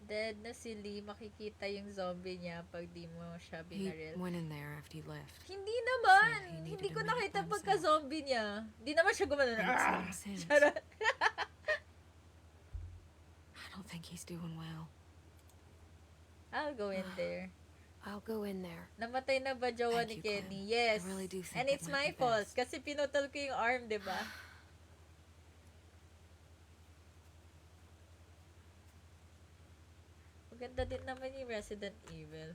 Dead na si Lee, makikita yung zombie niya pag di mo siya He binaril. went in there after you left. Hindi naman! Said he needed Hindi a ko minute nakita by pagka-zombie niya. Hindi naman siya gumano. Haven't seen him since. Charot. I don't think he's doing well. I'll go in there. I'll go in there. Namatay na ba jowa ni Thank you, Clem. Kenny? Yes. I really do think And it it's my might be fault. best. Kasi pinutol ko yung arm, di ba? Maganda din naman yung Resident Evil.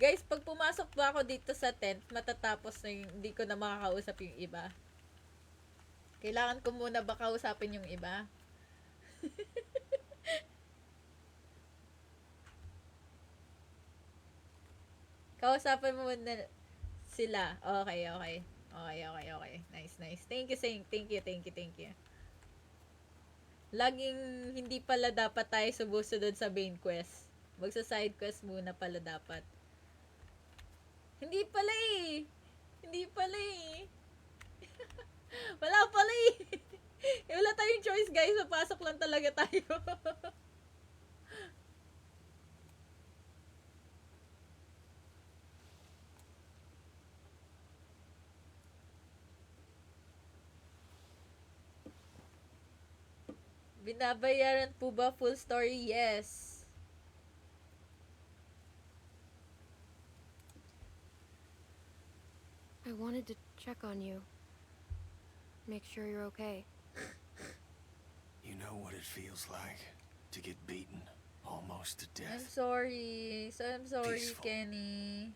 Guys, pag pumasok ba ako dito sa tent, matatapos na yung, hindi ko na makakausap yung iba. Kailangan ko muna ba kausapin yung iba? Kausapin mo muna sila. Okay, okay. Okay, okay, okay. Nice, nice. Thank you, Saint. Thank you, thank you, thank you. Laging hindi pala dapat tayo sumusunod sa main quest. Magsa-side quest muna pala dapat. Hindi pala eh. Hindi pala eh. Wala pala eh. Wala tayong choice, guys. Papasok lang talaga tayo. Binabayaran po ba full story? Yes. I wanted to check on you. Make sure you're okay. You know what it feels like to get beaten almost to I'm death. sorry. So I'm sorry, Peaceful. Kenny.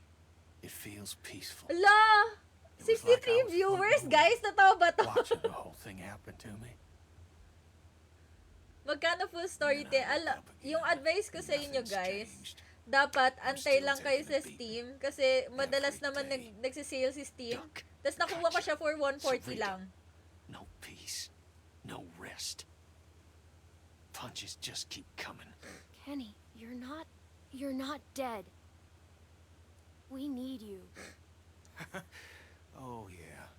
It feels peaceful. Ala! It was like 63 I was viewers, floating guys! Totoo ba to? Watching the whole thing happen to me. Magkano full story And te? then I woke up again, Yung advice ko and sa inyo, nothing's guys, changed. dapat I'm antay still lang kayo taking sa a beating. Steam kasi madalas Every naman day. nagsisale si Steam. Duck. Tapos nakuha ko siya for 140 Sarita. lang. No peace. No rest. Punches just keep coming. Kenny, you're not dead. We need you. Oh, yeah.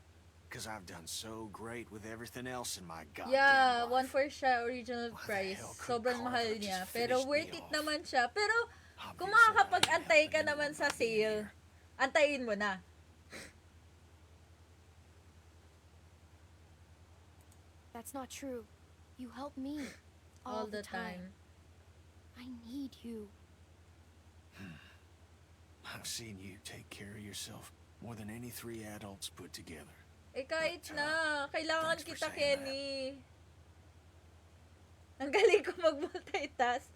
Because I've done so great with everything else in my goddamn Yeah, life. 1 siya original Why the price. hell could Sobrang Carla mahal just niya. finish Pero me worth it off? naman siya. Pero kung Obviously, makakapag-antay I ain't ka helping naman sa anyone by being sale, here. antayin mo na. That's not true. You help me All the time. I need you. I've seen you take care of yourself more than any 3 adults put together. Eh kahit But, na, kailangan thanks for kita, saying Kenny. Ang galing ko mag-multitask.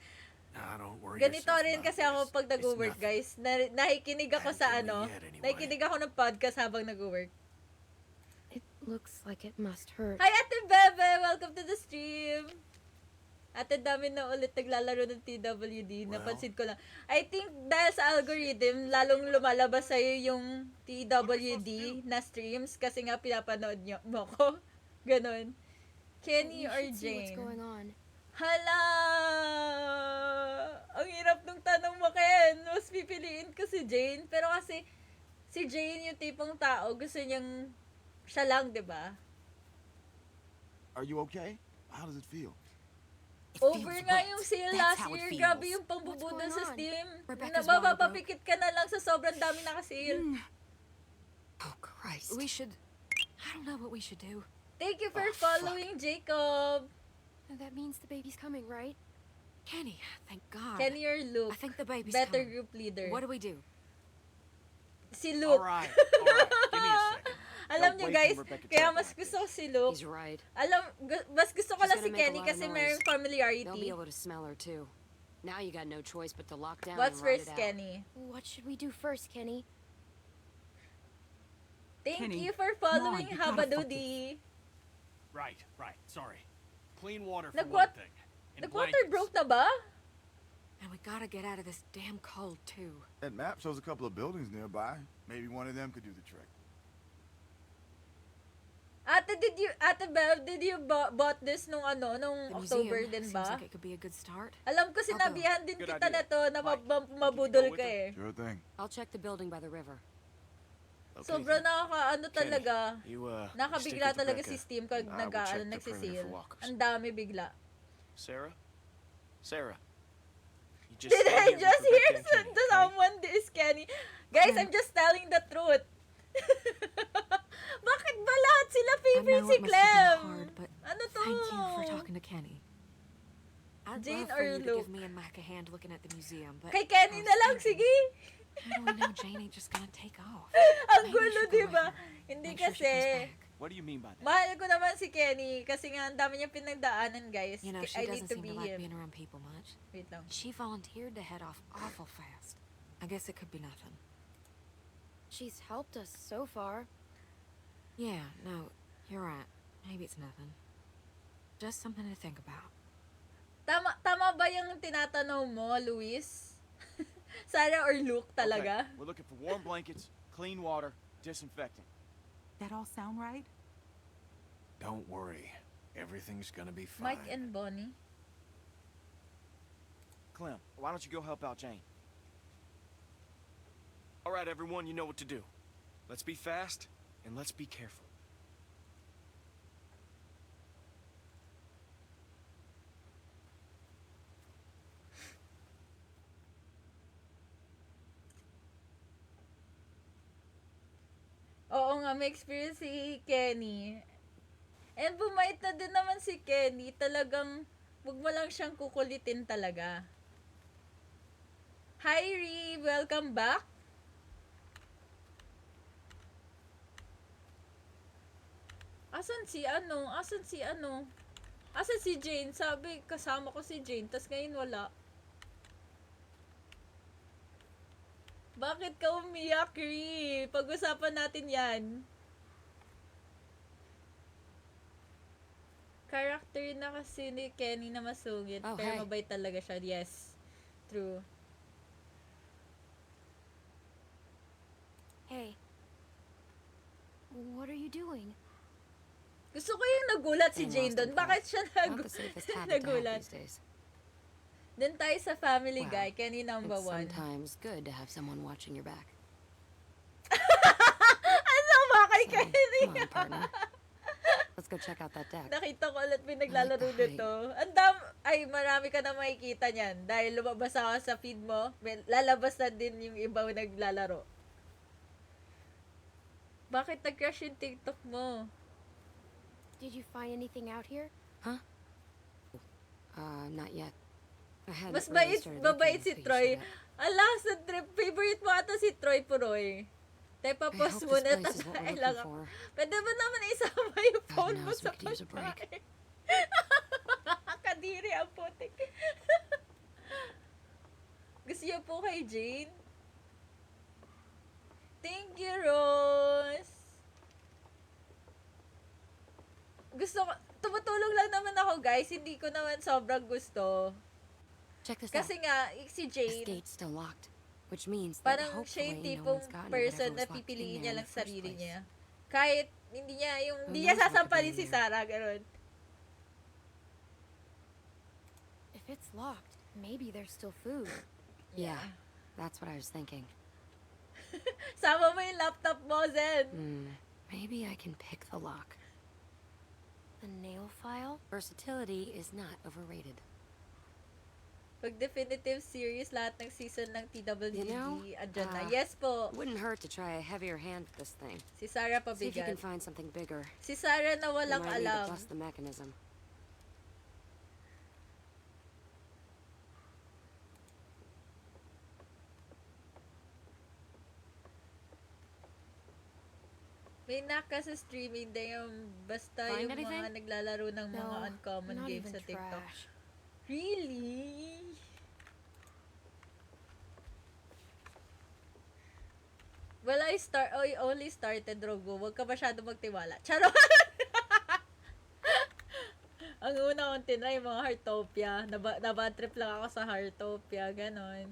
Nah, don't worry Ganito yourself rin about kasi ako this. pag It's nag-work, nothing. guys. Nakikinig ako Hadn't sa killed me ano. yet, anyway. Nakikinig ako ng podcast habang nag-work. It looks like it must hurt. Hi, Ate Bebe! Welcome to the stream! Ate, dami na ulit naglalaro ng TWD. Well. Napansin ko lang. I think dahil sa algorithm, lalong lumalabas sa'yo yung TWD na streams kasi nga pinapanood mo ko. Ganon. Kenny We or should see what's Jane? going on. Hala! Ang hirap nung tanong mo, Ken. Mas pipiliin ko si Jane. Pero kasi, si Jane yung tipong tao, gusto niyang siya lang, di ba? Are you okay? How does it feel? It Over feels nga wet. yung sale That's last how it year. feels. Grabe yung pambubudol What's sa going on? Steam. Rebecca's Mapapapikit ka na lang sa sobrang dami nakasale. Oh, Christ. We should. I don't know what we should do. Thank you for Oh, fuck. following, Jacob. That means the baby's coming, right? Kenny, thank God. Kenny or Luke? I think the baby's Better coming. group leader. What do we do? Si Luke. Alright, alright. Give me a second. Alam Don't nyo wait guys, till Rebecca kaya talks mas like gusto this. ko si Luke. He's right. Mas gusto ko She's lang si gonna make a Kenny lot of kasi noise. mayroong They'll be familiarity. able to smell her too. Now you got no choice but to lock down What's and ride first, it out. Kenny? What should we do first, Kenny? Thank Kenny, you for come on, following you gotta Habadudi. Right, sorry. Clean water for Nag-wat- one thing. And Nag-water blankets. broke na ba? And we gotta get out of this damn cold too. That map shows a couple of buildings nearby. Maybe one of them could do the trick. Ate Bev, did you bought this nung nung The October museum din seems ba? like it could be a good start. Alam ko sinabihan din Good kita idea. na to na Mike, mabudol you go ka with eh. Sure thing. I'll check the building by the river. Okay, Sobrang then. nakakaano Kenny, talaga. You, Nakabigla stick with talaga Rebecca. si Steam pag I will check the perimeter nagsisale. for walkers. Ang dami bigla. Sarah? Sarah? You just Did stay I here with just hear Rebecca and Kenny, okay? someone this Kenny? Guys, I'm just telling the truth. Bakit ba lahat sila I favorite know si it must have Clem? been hard, but Ano to? thank you for talking to Kenny. I'd Jane love for or you to Luke? give me and Mac a hand looking at the museum, but Kay Kenny I was na lang, thinking, sige. How do we know Jane ain't just gonna take off? Ang Maybe we gulo, should go di ba? with her. Hindi Make sure she kasi. comes back. What do you mean by that? Mahal ko naman si Kenny kasi nga ang dami niyang pinagdaanan, guys. You know, she I need doesn't to seem be to like him. being around people much. Wait lang. She volunteered to head off awful fast. I guess it could be nothing. She's helped us so far. Yeah, no, you're right. Maybe it's nothing. Just something to think about. Tama ba yung tinatanong mo, Luis? Sarah or Luke talaga? Okay, we're looking for warm blankets, clean water, disinfectant. That all sound right? Don't worry. Everything's gonna be fine. Mike and Bonnie. Clem, why don't you go help out Jane? Alright, everyone, you know what to do. Let's be fast, and let's be careful. Oo nga, may experience si Kenny. And bumait na din naman si Kenny. Talagang, wag mo lang siyang kukulitin talaga. Hi, Ree! Welcome back! Asan si ano? Asan si Jane? Sabi, kasama ko si Jane, tas ngayon wala. Bakit ka umiyak, Ri? Pag-usapan natin yan. Character na kasi ni Kenny na masungit, Oh, pero hey. mabait talaga siya. Yes. True. Hey. What are you doing? Gusto ko yung nagulat si Staying Jane lost doon. in thought. Bakit siya Not the safest habit to have nagulat? these days. Doon tayo sa Family Well, Guy, Kenny number It's 1. sometimes good to have someone watching your back. Ano ba kay So, Kenny? come on, partner. Let's go check out that deck. Nakita ko ulit may naglalaro I like the nito. Ay, marami ka na makikita niyan. Dahil lumabas ako sa feed mo, lalabas na din yung iba naglalaro. Bakit nag-crash yung TikTok mo? Did you find anything out here? Not yet. I hadn't Mas really started mabait looking si for you Troy. yet. Ala, sa trip, favorite mo ata si Troy Puroy. Tayo I pa-post hope muna, this place tapos is what we're kailangan looking ako. for. Pwede ba naman isama yung God phone mo knows sa we could use a break. pagkain? Kadiri ang putik. Gusto niyo po kay Jane? Thank you, Rose. Gusto ko, tumutulong lang naman ako, guys. Hindi ko naman sobrang gusto. Check this Kasi out. nga, si This Jane, gate's still locked, which means that parang siya yung hopefully no tipong one's gotten person whatever na was locked in pipiliin there niya in lang the first sarili place. niya. Kahit hindi niya, Who hindi niya knows what could be sasampalin in si there? Sarah, gano'n. If it's locked, maybe there's still food. Yeah, that's what I was thinking. Sama mo yung laptop mo, Zen. Maybe I can pick the lock. The nail file? Versatility is not overrated. Pag definitive series, lahat ng season ng TWD, You know, andyan na. Yes po, Wouldn't hurt to try a heavier hand with this thing. si Sarah See if you pabigat. can find something bigger. Si Sarah na You walang might need to alam. bust the mechanism. May naka sa streaming din yung basta Find yung anything? mga naglalaro ng mga No, uncommon not games even sa TikTok. trash. Really? Well, I only started Rogo. Huwag ka masyado magtiwala. Charot! Ang una kong tinry, mga Heartopia. Nabad trip lang ako sa Heartopia. Ganon.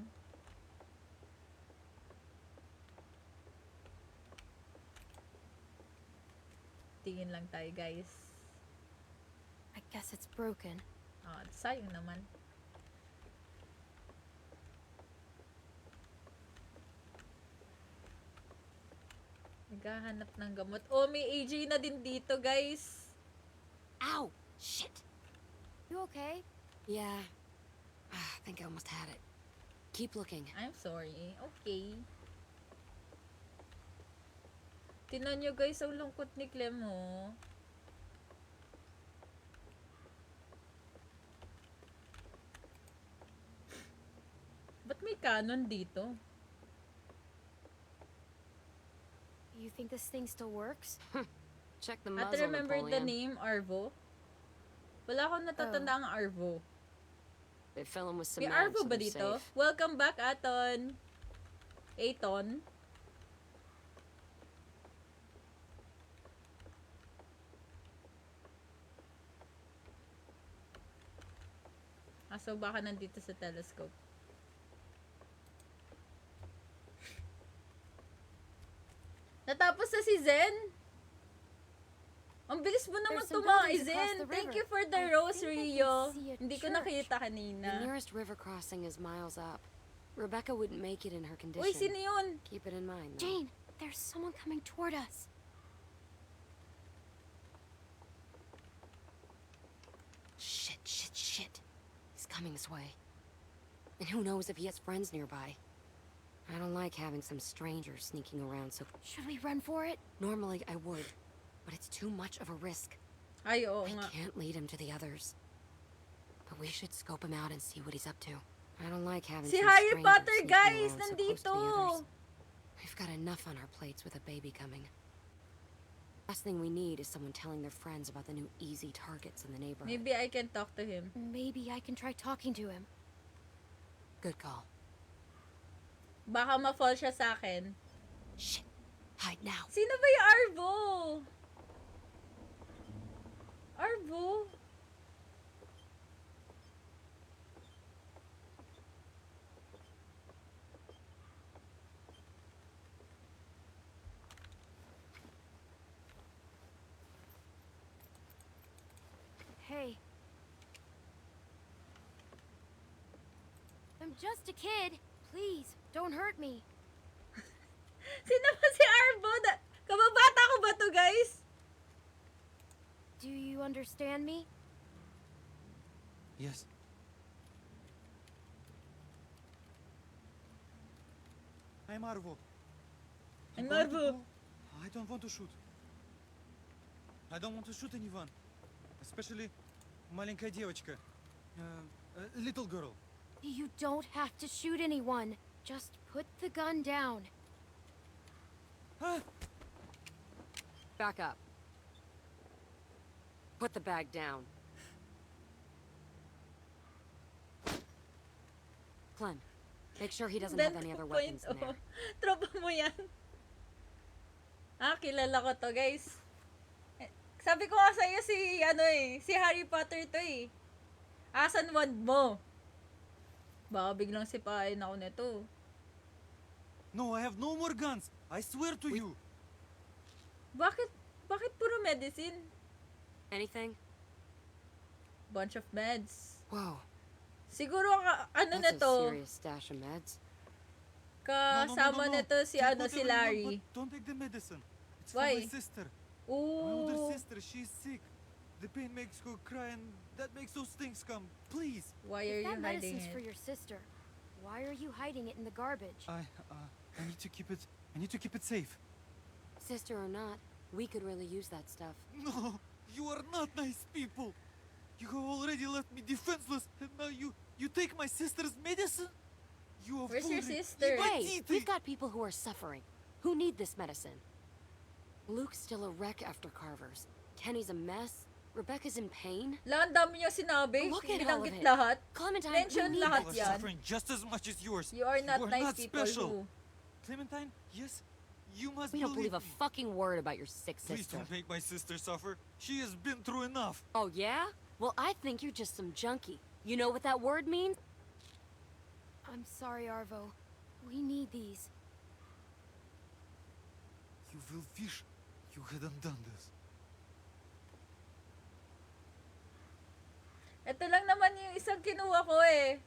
Tingin lang tayo, guys. I guess it's broken. Oh, sayang naman. Naghahanap ng gamot. Oh, may AJ na din dito, guys. Ow! Shit! You okay? Yeah. I think I almost had it. Keep looking. I'm sorry. Okay. Tinan nyo, guys, ang lungkot ni Clem, oh. Ba't may canon dito? You think this thing still works? Check the At muzzle, remember the Napoleon. name, Arvo? Wala akong natatanda ang Arvo. They fill 'em with May cement, Arvo so ba they're dito? safe. Welcome back, Aton. Aton. So baka nandito sa telescope. Natapos na si Zen. Ang bilis mo naman There's some tumakay, buildings across Zen. the Thank river. you for the I rose, think I can Rio. see a Hindi ko church. nakita The kanina. nearest river crossing is miles up. Rebecca wouldn't make it in her condition. Uy, sino yun? Keep it in mind. though. Jane, there's someone coming toward us. Shit. He's coming this way. And who knows if he has friends nearby. I don't like having some stranger sneaking around, so Should we run for it? normally I would. But it's too much of a risk. Ay, oo I nga. can't lead him to the others. But we should scope him out and see what he's up to. I don't like having Si some Harry stranger Potter, sneaking guys, around so close to the nandito. others. We've got enough on our plates with a baby coming. Last thing we need is someone telling their friends about the new easy targets in the neighborhood. Maybe I can talk to him. Maybe I can try talking to him. Good call. Baka ma-fall siya sa akin. Shit. Hide now. Sino ba yung Arvo? Arvo? Hey. I'm just a kid. Please, don't hurt me. Sino ba si Arvo? Kababata ko ba to, guys? Do you understand me? Yes. I'm Arvo. I'm going to Arvo. go. I don't want to shoot. I don't want to shoot anyone. Especially маленькая девочка. Little girl. You don't have to shoot anyone. Just put the gun down. Back up. Put the bag down. Clem, make sure he doesn't have any other weapons in there. Tropa mo yan. Kilala ko to, guys. Sabi ko nga sa'yo si Harry Potter to eh. Asan wand mo? Baka biglang sipain ako nito. No, I have no more guns. I swear to you. Bakit puro medicine? Anything? Bunch of meds. Whoa. Siguro That's a nito, serious stash of meds. kasama nito si Take si whatever you want, Larry. but don't take the medicine. It's Why? for my sister. My older Ooh. sister, she's sick. The pain makes her cry and that makes those things come. Please. Why are If you that hiding medicine's for it? your sister, why are you hiding it in the garbage? I need to keep it. I need to keep it safe. Sister or not, we could really use that stuff. No, you are not nice people. You have already left me defenseless, and now you take my sister's medicine. You have Where's your already- sister? Hey, we've got people who are suffering, who need this medicine. Luke's still a wreck after Carver's. Kenny's a mess. Rebecca's in pain. Ang dami niyo sinabi. Look at all of Binanggit it. lahat. Clementine, Mention we need lahat People this. are yan. suffering just as much as yours. You are not nice people special. who. Clementine, yes, you must We don't believe a me. fucking word about your sick Please sister. don't make my sister suffer. She has been through enough. Oh, yeah? Well, I think you're just some junkie. You know what that word means? I'm sorry, Arvo. We need these. You will wish you hadn't done this. Ito lang naman yung isang kinuha ko eh.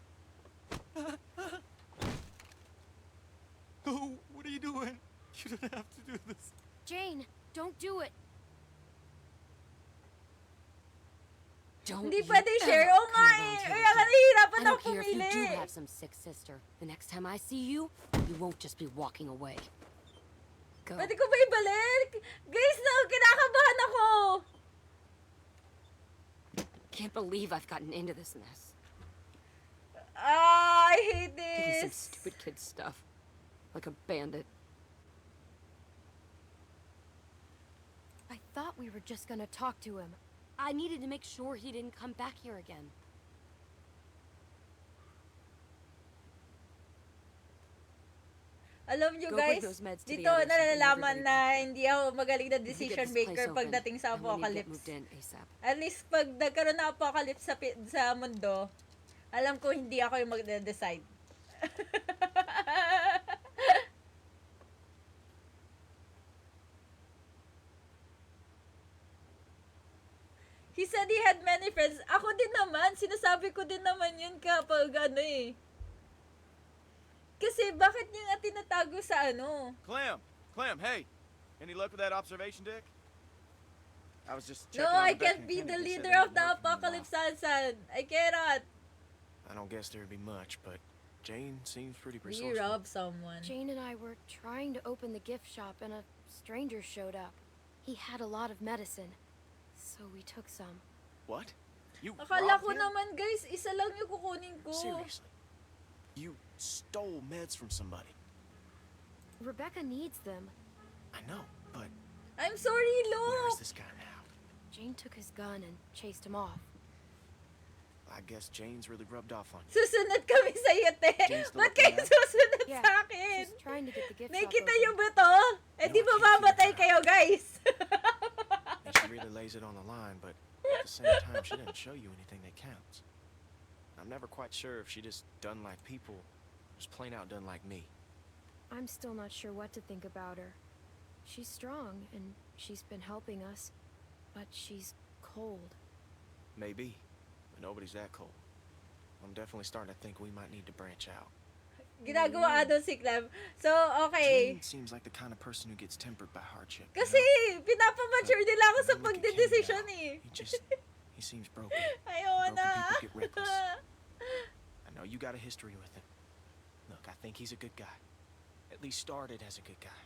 Oh, what are you doing? You don't have to do this. Jane, don't do it. Don't Hindi you pwede share. ever Oo nga come eh. around here Kaya nga again. nahihirapan I ako don't care if you pumili. do have some sick sister. The next time I see you, you won't just be walking away. Go. Pwede ko ba ibalik? Guys, no, kinakabahan ako. Can't believe I've gotten into this mess. I hate Getting some this. stupid kid stuff. Like a bandit. I thought we were just gonna talk to him. I needed to make sure he didn't come back here again. Alam nyo Go bring guys, those meds to the dito others and bring nalalaman everybody na back. hindi ako magaling na We get decision this place maker open, pagdating sa and we need to get apocalypse. moved in ASAP. At least pag nagkaroon ng apocalypse sa mundo, alam ko hindi ako yung magde-decide. He said he had many friends. Ako din naman, sinasabi ko din naman yun kapag Kasi bakit niya nga tinatago sa Clem, hey. Any luck with that observation deck? I was just No, checking on I Rebecca can't and be Kenny. the They said leader they of hadn't the heard from you in a apocalypse, while. Sansan. I cannot. I don't guess there'd be much, but Jane seems pretty We resourceful. rob someone. Jane and I were trying to open the gift shop and a stranger showed up. He had a lot of medicine, so we took some. What? You Akala robbed ko him? naman guys, isa lang yung kukunin ko. Seriously? You stole meds from somebody. Rebecca needs them. I know, but I'm sorry, where is Luke. this guy now? Jane took his gun and chased him off. I guess Jane's really rubbed off on you. Susunod kami sa iyo, te. Jane's still Ba't up to kayo that? susunod Yeah, sa akin? she's trying to get the gift shop Nakikita open. niyo ba to? Eh di mamamatay kayo, guys. And she really lays it on the line, but at the same time, she doesn't show you anything that counts. I'm never quite sure if she just done like people, or just plain out done like me. I'm still not sure what to think about her. She's strong, and she's been helping us, but she's cold. Maybe, but nobody's that cold. I'm definitely starting to think we might need to branch out. Ginagawa doon si Clem. So, okay. Jane seems like the kind of person who gets tempered by hardship. you Kasi, know? pinapamature nila ako sa Look at Kenny pagdedesisyon now. eh. He seems broken. Ayaw Broken na. people get reckless. I know you got a history with him. Look, I think he's a good guy. At least started as a good guy.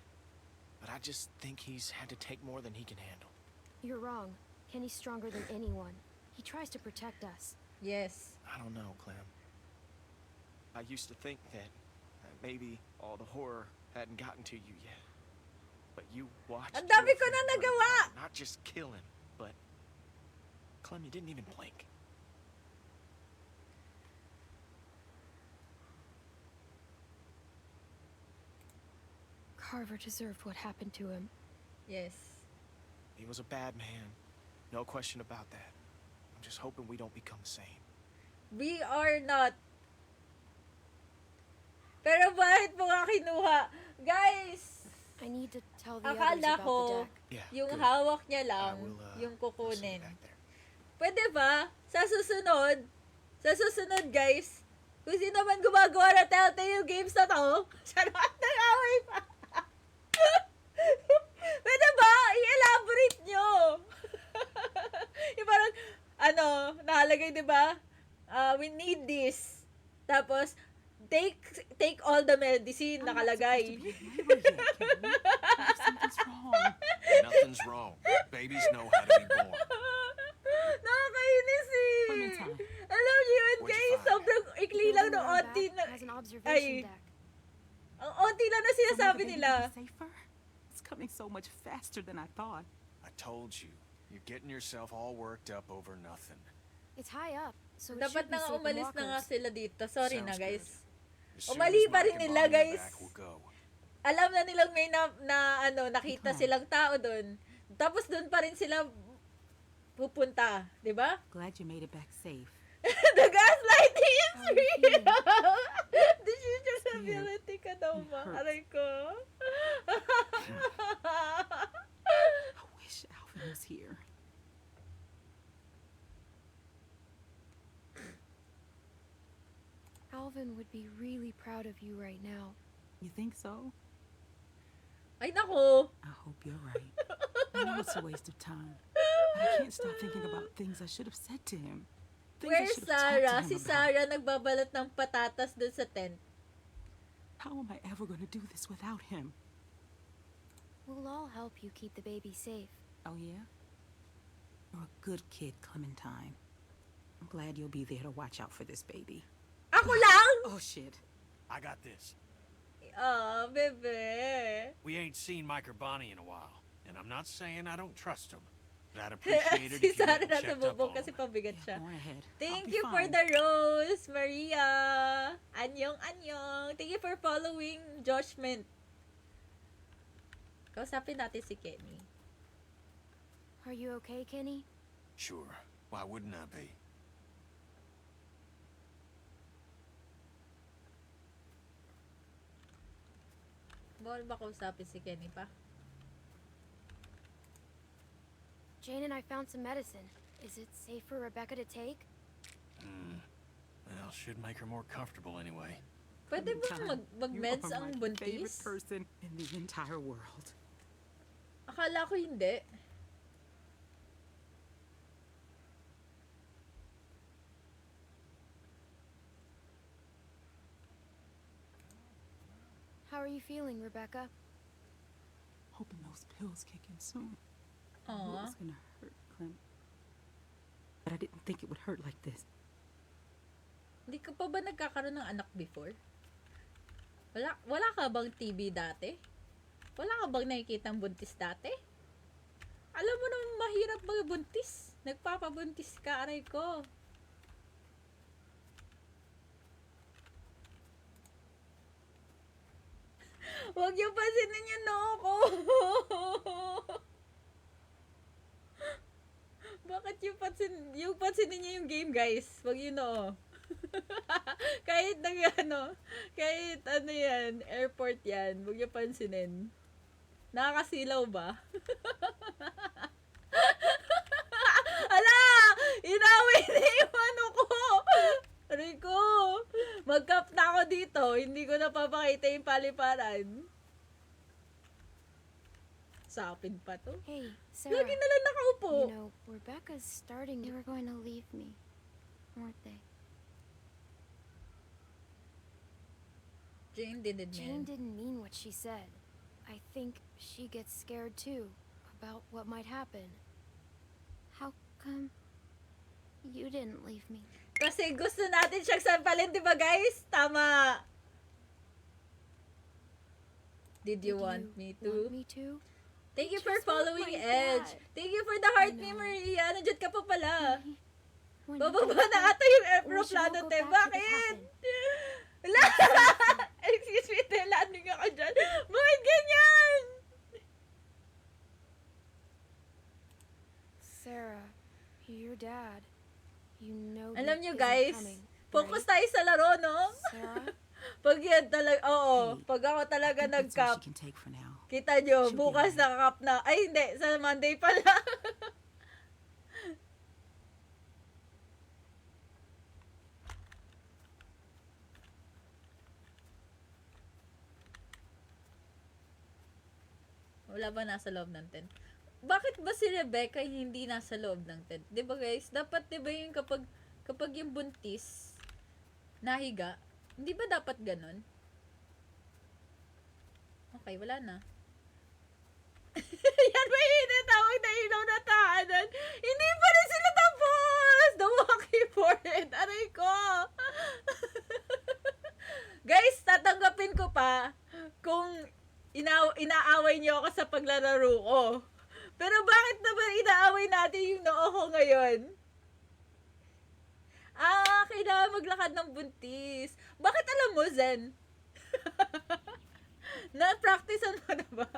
But I just think he's had to take more than he can handle. You're wrong. Kenny's stronger than anyone. He tries to protect us. Yes. I don't know, Clem. I used to think that maybe all the horror hadn't gotten to you yet. But you watched. Ang dami your ko na friend burn nagawa! apart. Not just kill him, but Clem, you didn't even blink. Carver deserved what happened to him. Yes. He was a bad man. No question about that. I'm just hoping we don't become the same. We are not. Pero bakit mo nga kinuha? Guys, I need to tell the others akala about the ko deck. Yeah, yung good. hawak niya I lang will, yung I'll see you kukunin. back there. Pwede ba? Sa susunod guys, kung sino man gumagawa ng Telltale Games na to, charot na away pa. Pwede ba? I-elaborate nyo. Yung parang, nakalagay, di ba? We need this. Tapos, take all the medicine, I'm not nakalagay. supposed to be a neighbor yet, Kenny. What if something's wrong? Nothing's wrong. Babies know how to be born. Nakakainis eh. Clementine. Alam niyo yun, What'd you guys. find? Sobrang ikli lang ng Building onti around na... back has an observation deck. Ang onti lang na sinasabi So will the baby nila. be safer? It's coming so much faster than I thought. I told you. You're getting yourself all worked up over nothing. It's high up, so it Dapat should be na nga safe umalis for na nga walkers. sila dito. Sorry na, Sounds guys. As soon Umali as pa rin Mike and nila, Bonnie are guys. back, we'll go. Alam na nilang may nakita Okay. silang tao doon. Tapos doon pa rin sila pupunta. Di ba? Glad you made it back safe. The gaslighting is How are you real! feeling? The future ability ka daw It ba? hurts. Aray ko. I wish Alvin was here. Alvin would be really proud of you right now. You think so? Ay, nako. I hope you're right. I know it's a waste of time, but I can't stop thinking about things I should have said to him. Things I Where's should have Sarah? talked to Si him about. Sarah nagbabalot ng patatas doon sa tent. How am I ever going to do this without him? We'll all help you keep the baby safe. Oh, yeah? You're a good kid, Clementine. I'm glad you'll be there to watch out for this baby. Ako lang? Oh, shit. I got this. Oh, bebe. We ain't seen Mike or Bonnie in a while, and I'm not saying I don't trust them, but I'd appreciate it Si if you Sarah went and nasa checked up bubong on kasi them. pabigat Yeah, siya. go on ahead. Thank I'll be you for fine. the rose, Maria. Anyong, anyong. Thank you for following Josh Mint. Kausapin natin si Kenny. Are you okay, Kenny? Sure. Why wouldn't I be? Bawal ba kausapin si Kenny pa? Jane and I found some medicine. Is it safe for Rebecca to take? Well, should make her more comfortable anyway. Pwede ba Clementine, mag-meds you are ang my favorite buntis? person in the entire world. Akala ko hindi. How are you feeling, Rebecca? Hoping those pills kick in soon. I knew it Aw. was gonna hurt, Clem. But I didn't think it would hurt like this. Hindi ka pa ba nagkakaroon ng anak before? Wala ka bang TB dati? Wala ka bang nakikitang buntis dati? Alam mo naman mahirap magbuntis. Nagpapabuntis ka, aray ko. Huwag niyo pansinin yung noo ko. Bakit yung pansinin niyo yung game, guys? Huwag yun noo. kahit kahit ano yan, airport yan, huwag niyo pansinin. Nakakasilaw ba? Ala! Inaway na yung ano ko! Aray ko! Mag-cap na ako dito. Hindi ko na papakita yung paliparan. Sapin pa to. Hey, Sarah. Lagi na lang nakaupo. You know, Rebecca's starting. They were going to leave me, weren't they? Jane didn't Jane mean. didn't mean what she said. I think she gets scared too about what might happen. How come you didn't leave me? Kasi gusto natin siyang sampalin, di ba guys? Tama. Did you want me to? Want me to? Thank you I for just want following my Edge. dad. Thank you for the heart I me, know. Maria. Nandiyan ka pa pala. When Bababa you na ata yung we should aeroplano, all go te. back to the Bakit? cabin. Wala! Excuse me, te. Landing ako dyan. Bakit ganyan? Sarah, your dad. You know Alam he nyo isn't guys, coming, focus right? tayo sa laro, no? Sarah? Pag yan talaga, oo. Hey, Pag ako talaga I think that's all nag-cap, she can take for now. kita nyo, She'll be bukas alright. nakakap na. Ay, hindi. Sa Monday pala. Wala ba nasa loob ng tent? Bakit ba si Rebecca hindi nasa loob ng tent? 'Di ba guys? Dapat 'di ba yung kapag yung buntis nahiga, hindi ba dapat ganon? Okay, wala na. Yan ba yung tinatawag na ilaw na tahanan? Hindi pa rin sila tapos! The walking for it. Aray ko! Guys, tatanggapin ko pa kung inaaway niyo ako sa paglalaro ko. Pero bakit naman inaaway natin yung noo ko ngayon? Kailangan maglakad ng buntis. Bakit alam mo, Zen? Na-practicean mo na ba?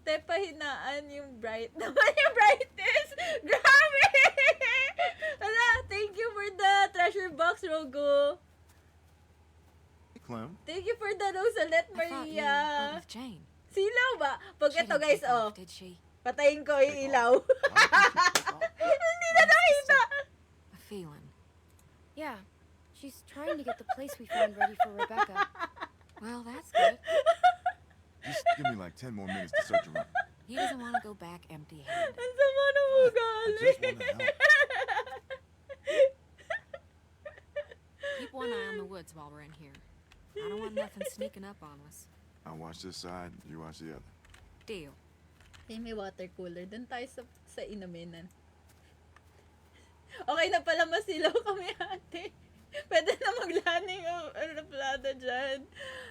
Te, pahinaan yung bright. Naman yung brightness! Grabe! Wala, thank you for the treasure box, Rogo. Hey, Clem. Thank you for the Rosalette, I thought you Maria. went with Jane. Silaw ba? Pag She ito didn't guys, take oh. off, did she? Patayin ko yung ilaw. Hindi na What's nakita. A feeling. Yeah, she's trying to get the place we found ready for Rebecca. Well, that's good. Just give me like 10 more minutes to search around. He doesn't want to go back empty-handed. Ang sama ng I ugali. just want to help. Keep one eye on the woods while we're in here. I don't want nothing sneaking up on us. I'll watch this side, you watch the other. Deal. Ay, may water cooler. Doon tayo sa inuminan. Okay na pala masilaw kami, ate. Pwede na maglaning ang aeroplano dyan.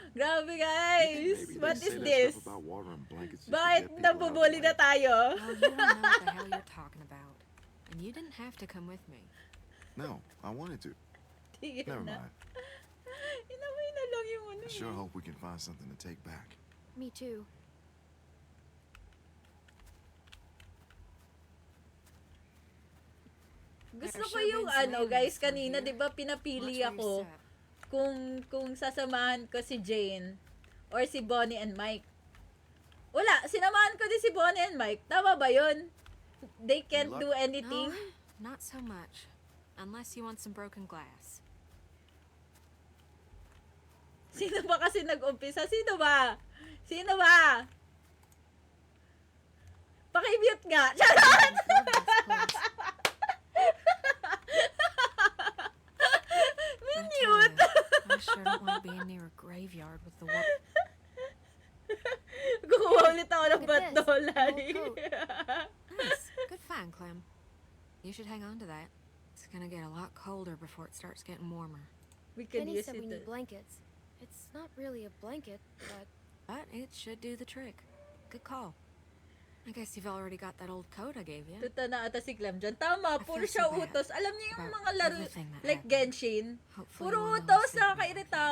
Grabe, guys. Maybe What they is say that this? stuff about water and blankets just to Bakit get people out of nabubuli the na way. tayo? Well, you don't know what the hell you're talking about. And you didn't have to come with me. No, I wanted to. Tigil Never na. mind. Inamay na lang yung ano. I sure hope we can find something to take back. Me too. Gusto There ko sure yung been some ano, enemies guys, from kanina, here. 'di ba, pinapili Watch where ako you step. kung sasamahan ko si Jane or si Bonnie and Mike. Wala, sinamahan ko din si Bonnie and Mike. Tama ba 'yun? They can't luck? do anything. No, not so much. Unless you want some broken glass. Sino ba kasi nag-umpisa? Sino ba? Sino ba? Paki-mute nga. Charot! Love this place. I tell Mute. ya, I sure don't want to be near a graveyard with the water. Kukuha ulit ako ng Look at bato, this, Lani. an old Nice. Good find, Clem. You should hang on to that. It's gonna get a lot colder before it starts getting warmer. We can Kenny use said we it. need blankets. It's not really a blanket, but But it should do the trick. Good call. I guess you've already got that old coat I gave you. Tuta na ata si Clem dyan. Tama, I puro feel siya so bad utos. Alam niyo yung about mga laro, everything that like happened. Genshin. Hopefully Puro one of utos, us didn't nakakairita.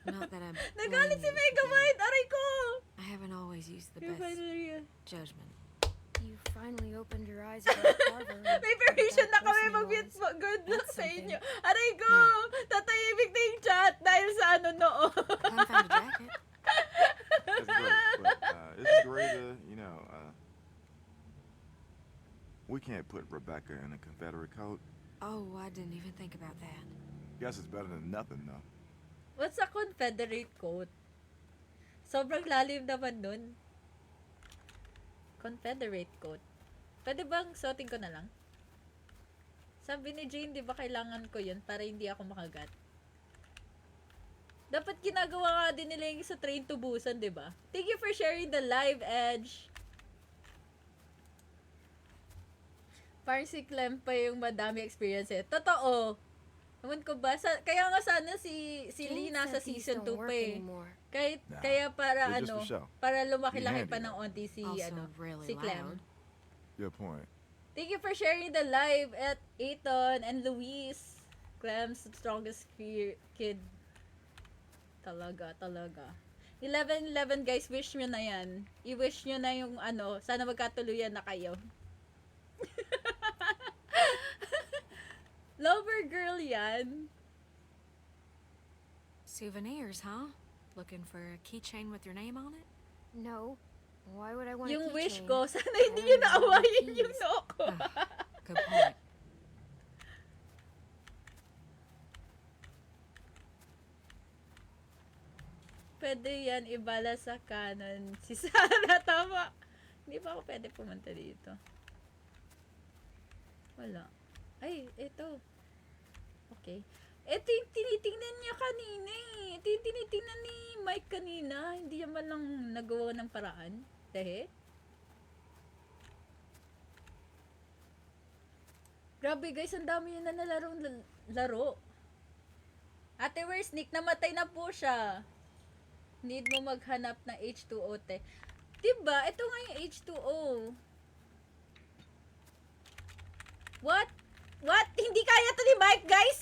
Not that I'm. Nagalit si blaming you for Megamind! doing Aray ko! it. I haven't always used the You best finally... judgment. You finally opened your eyes about Carver. May permission na kami Person he was. good luck That's sa something. inyo. Aray ko! Tatahimik na yung chat dahil sa ano noon. Haven't found a jacket. That's great, but isn't Greta, we can't put Rebecca in a Confederate coat. Oh, I didn't even think about that. Guess it's better than nothing, though. What's a Confederate coat? Sobrang lalim naman nun. Confederate coat. Pwede bang suotin ko na lang? Sabi ni Jane, di ba kailangan ko yun para hindi ako makagat? Dapat ginagawa nga din nila yung sa Train to Busan, di ba? Thank you for sharing the live, Edge. Parang si Clem pa yung madami experience eh. Totoo. Ewan ko ba? Kaya nga sana si Lee Jane nasa said these season 2 don't pa work eh. anymore. Kaya para they're just ano, for show. para lumaki-laki Be pa handy, ng onti si Also really si Clem. loud. Good point. Thank you for sharing the live at Aiton and Luis. Clem's strongest kid. Talaga. 11-11 guys, wish nyo na yan. I-wish nyo na yung ano, sana magkatuluyan na kayo. Lover girl yan. Souvenirs, huh? Looking for a keychain with your name on it? No. Why would I want a Yung wish keychain? ko, sana hindi nyo naawayin yung noo ko. Good point. Pwede yan ibala sa canon. Si Sarah, tama. Hindi ba ako pwede pumunta dito? Wala. Ay, ito. Okay. Ito yung tinitingnan niya kanina eh. Ito yung tinitingnan ni Mike kanina. Hindi niya man lang nagawa ng paraan. Dahil? Grabe guys, ang dami niya na nalarong laro. Ate, where's Nick? Namatay na po siya. Need mo maghanap ng H2O, te. Diba? Ito nga yung H2O. What? What? Hindi kaya to ni Mike, guys?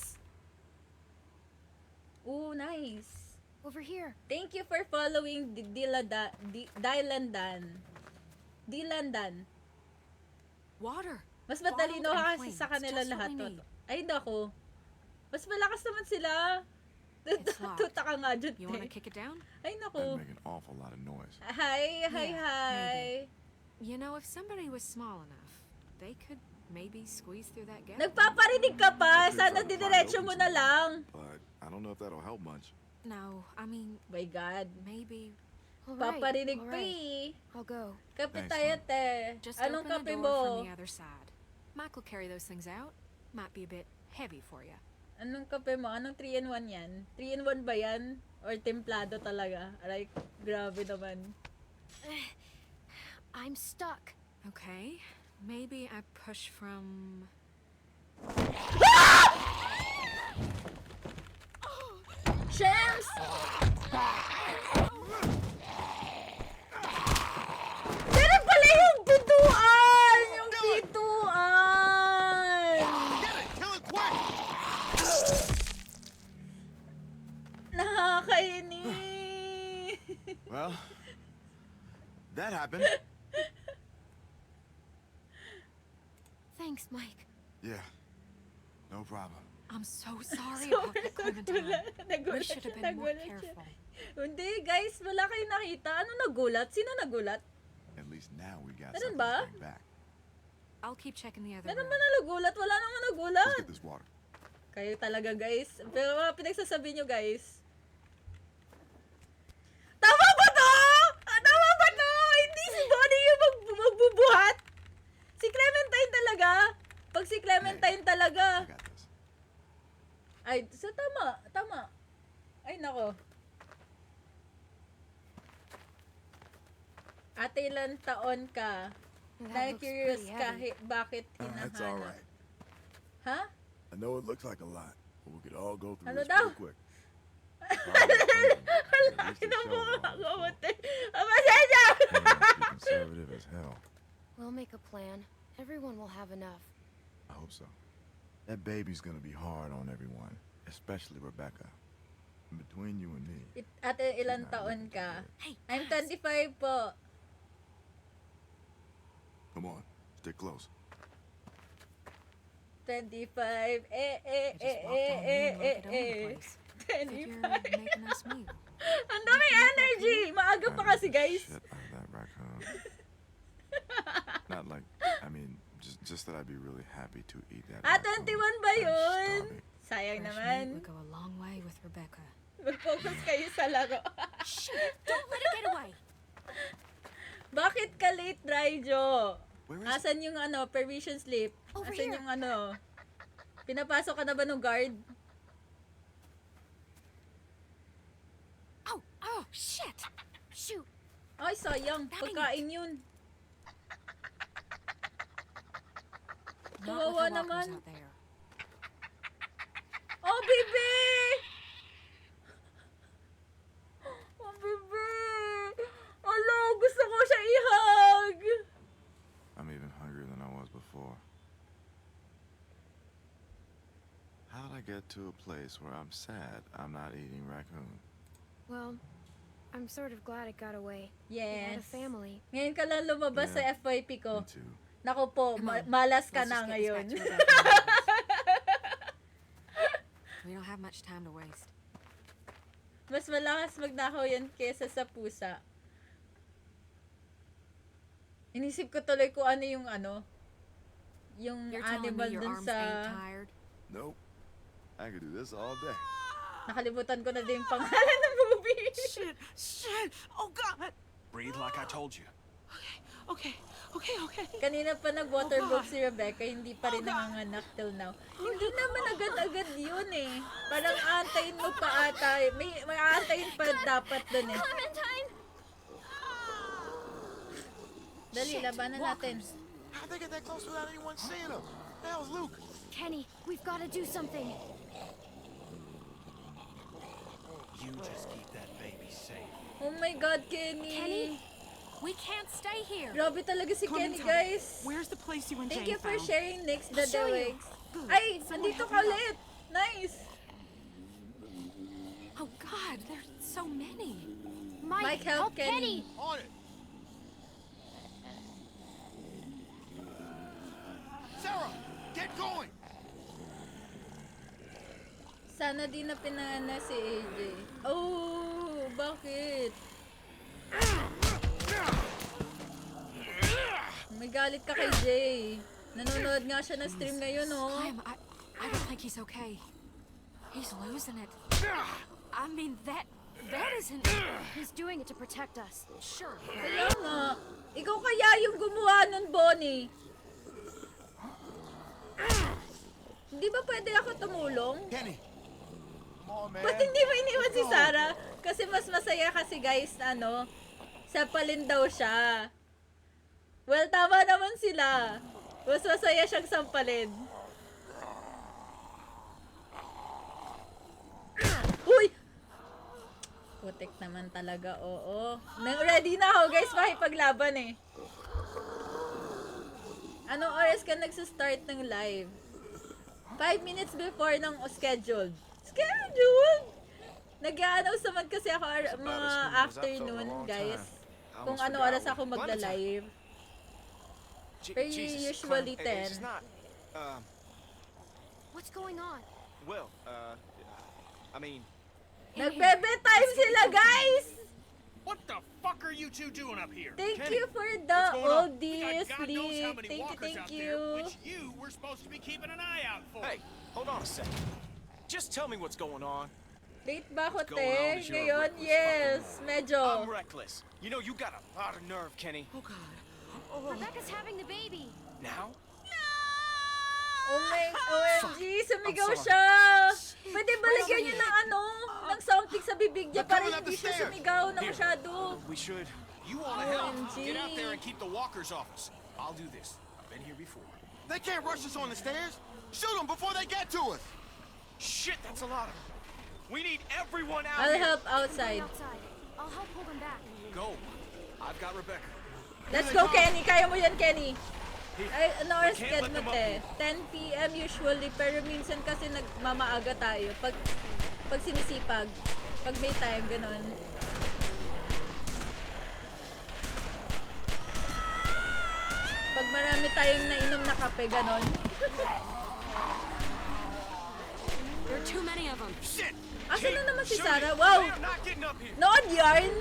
Ooh, nice. Over here. Thank you for following Dilandan. Water. Mas matalino Bottled and kasi plain. sa kanila It's just lahat what we to. Ay, nako. Mas malakas naman sila. It's locked. Tuta ka nga dyan, You wanna te. kick it down? Ay, That'd nako. make an awful lot of noise. Hi. maybe. You know, if somebody was small enough, they could maybe squeeze through that gap. Nagpaparinig ka pa. I could Sana try to pry didiretso open mo na some, lang. But I don't know if that'll help much. No, I mean, My God. maybe All right. Paparinig all pa right. eh. I'll go. Kape Thanks, tayo, Mom. te. just Anong open the kape door mo? from the other side. Mike will carry those things out. Might be a bit heavy for you. Anong kape mo? Anong 3-in-1 yan? 3-in-1 ba yan? Or templado talaga? Aray, grabe naman. I'm stuck. Okay, maybe I push from. Shams! Pero pala yung pintuan! Yung pintuan! Get it! Kill it quick! Nakakainis! Well, that happened. Thanks, Mike. Yeah, no problem. I'm so sorry about the Clementine. We Nagulat should siya, have been more nagulat siya. careful. Hindi, guys, wala kayong nakita. Ano nagulat? Sino nagulat? At least now we got Meron something ba? to bring back. I'll keep checking the other Meron room. ba na nagulat? Wala naman Let's nagulat. get this water. Kayo talaga, guys. Pero mga pinagsasabi nyo, guys. Tama ba to? Tama ba to? Hindi si Bonnie yung magbubuhat. Si Clementine talaga. Pag si Clementine talaga. I got this. Ay, so tama. Tama. Ay, nako. Ate, ilan taon ka? That looks Na-curious pretty ka heavy. bakit It's all hinahanap? right. Ha? I know it looks like a lot, but we could all go through Ano this daw? pretty quick. Laki ng mga kamote. Pasensya! Be conservative as hell. We'll make a plan. Everyone will have enough. I hope so. That baby's gonna be hard on everyone, especially Rebecca. between you and me, Ate, ilang taon ka? Hey, I'm Alice. 25 po. come on, stick close. 25. You just walked on me and like it owned the place. Like you're 25. making us move. Ang dami energy! Maaga pa kasi, guys. Shit out of that raccoon. Not like, I mean, just that I'd be really happy to eat that. Ah, raccoon. 21 ba I'm yun? starving. Sayang Fresh naman. meat would go a long way with Rebecca. Mag-focus kayo sa laro. Shit! Don't let it get away! Bakit ka late, Raijo? Where is Asan yung permission slip? Over Asan here. yung pinapasok ka na ba ng guard? Oh, shit! Shoot! Ay, sayang. Damn it. Pagkain yun. Not with Kawawa the walkers naman. out there. Oh, bebe! Oh, bebe! Ala, gusto ko siya ihag! I'm even hungrier than I was before. How'd I get to a place where I'm sad I'm not eating raccoon? Well, I'm sort of glad it got away. It had a Yes. family. Ngayon ka lang lumabas sa Yeah. FYP ko. Me too. Naku po, Come on. malas ka Let's na just get this ngayon. back to Rebecca. We don't have much time to waste. Mas malakas magnakaw yan kesa sa pusa. Inisip ko tuloy kung ano yung You're telling animal me your dun arms ain't sa... tired? Nope. I could do this all day. Nakalimutan ko na din yung pangalan ng movie. Shit! Shit! Oh God! Breathe like I told you. Okay. Kanina pa nag-waterbook Oh, God. si Rebecca, hindi pa rin nanganganak till now. Hindi naman agad-agad yun eh. Parang aantayin mo pa ata. May aantayin pa dapat dun eh. Clementine! Dali, labanan natin. How'd they get that close without anyone seeing them? The hell's Luke? Kenny, we've got to do something. You just keep that baby safe. Oh my God, Kenny. Kenny? We can't stay here! Grabe talaga si Kenny, Clementine, guys. Where's the place you and Thank Jane you for found? sharing next the show you. Dewegs. Good. Ay, Someone nandito help ka me out. ulit. Nice. Oh God, there's so many. Mike, help Kenny. On it! Sarah, get going! Sana di na pinana si AJ. Oh, bakit? May galit ka kay Jay. Nanonood nga siya ng stream ngayon, oh. Clem, I don't think he's okay. He's losing it. I mean, that isn't... He's doing it to protect us. Sure. Kaya nga. Ikaw kaya yung gumawa nun, Bonnie. Hindi ba pwede ako tumulong? Kenny. Come on, man. Ba't hindi mo iniwan si Sarah? Kasi mas masaya kasi guys, sampalin daw siya. Well, tama naman sila. Mas masaya siyang sampalin. Uy! Putik naman talaga, oo. Ready na ako guys, makipaglaban eh. Anong oras ka nagsa-start ng live? 5 minutes before ng scheduled. Scheduled? Nag-a-announce naman kasi ako mga afternoon, guys. Kung ano oras ako magla-live. Pero usually Clem, it's 10. not, What's going on? well, I mean, Nagbe-bedtime sila, guys! What the fuck are you two doing up here? Thank Kenny, you for the what's going on? We got oldies, God knows how Lee. many Thank you, walkers thank out there, you. which you were supposed to be keeping an eye out for. hey, hold on a second. Just tell me what's going on. Late ba ako, What's going on te? is you're a Ngayon, reckless yes. fucking Medyo. I'm reckless. You know, you got a lot of nerve, Kenny. Oh God. Rebecca's having the baby. Now? Oh my, OMG, sumigaw I'm sorry. siya. Pwede ba lagyan niyo ng ng something sa bibig niya They're para coming up hindi the siya stairs. sumigaw na Here. masyado. We should. You want to help? OMG. Get out there and keep the walkers off us. I'll do this. I've been here before. They can't rush us on the stairs. Shoot them before they get to us. Shit, that's a lot of them. We need everyone out I'll here. help Right outside. outside. I'll help pull them back. Go. I've got Rebecca. Let's go, Kenny. Kaya mo yan, Kenny. Here. Ay, ano oras We schedule can't let mo, them up te? 10 p.m. usually, pero minsan kasi nagmamaaga tayo pag sinisipag. Pag may time, ganon. Pag marami tayong nainom na kape, ganon. There are too many of them. Shit! Asa na naman si Shoot Sarah? it. Wow! I'm not getting up here. Nood yarn!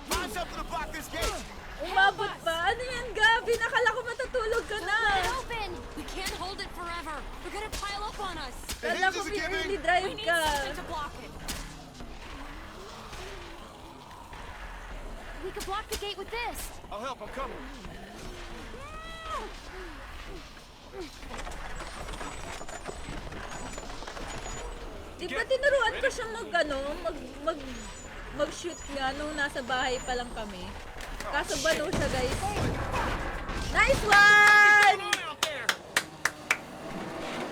Find something to block this gate. Umabot pa? Ano yan, Gabi? Nakala ko matutulog ka na. Open! We can't hold it forever. They're gonna pile up on us. Kala ko may early drive We need ka. something to block it. We could block the gate with this. I'll help. I'm coming. Di ba tinuruan ko siyang mag-shoot nga nung nasa bahay pa lang kami. Kaso bano siya, guys. Nice one!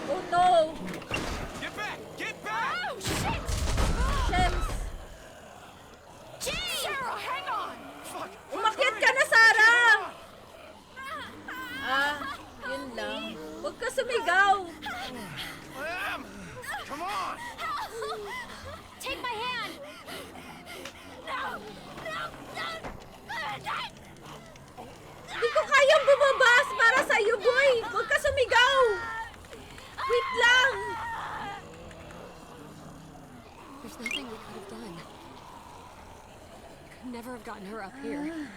Oh no! Get back! Get back! Oh, shit! Shems! Sarah, hang on! Fuck! Umakyat ka na, Sarah! Ah, yun lang. Huwag ka sumigaw! Clem! Come on! Take my hand! No! No! No! Hindi ko kayang bumabas para sa'yo, boy! Huwag ka sumigaw! Wait lang! There's nothing we could have done. We could never have gotten her up here.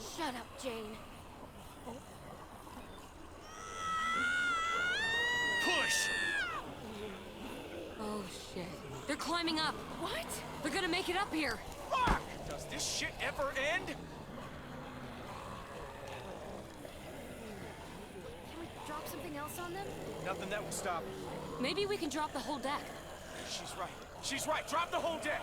Shut up, Jane. Push! Oh shit. They're climbing up. What? They're gonna make it up here. Fuck! Does this shit ever end? Can we drop something else on them? Nothing that will stop it. Maybe we can drop the whole deck. She's right. She's right. Drop the whole deck.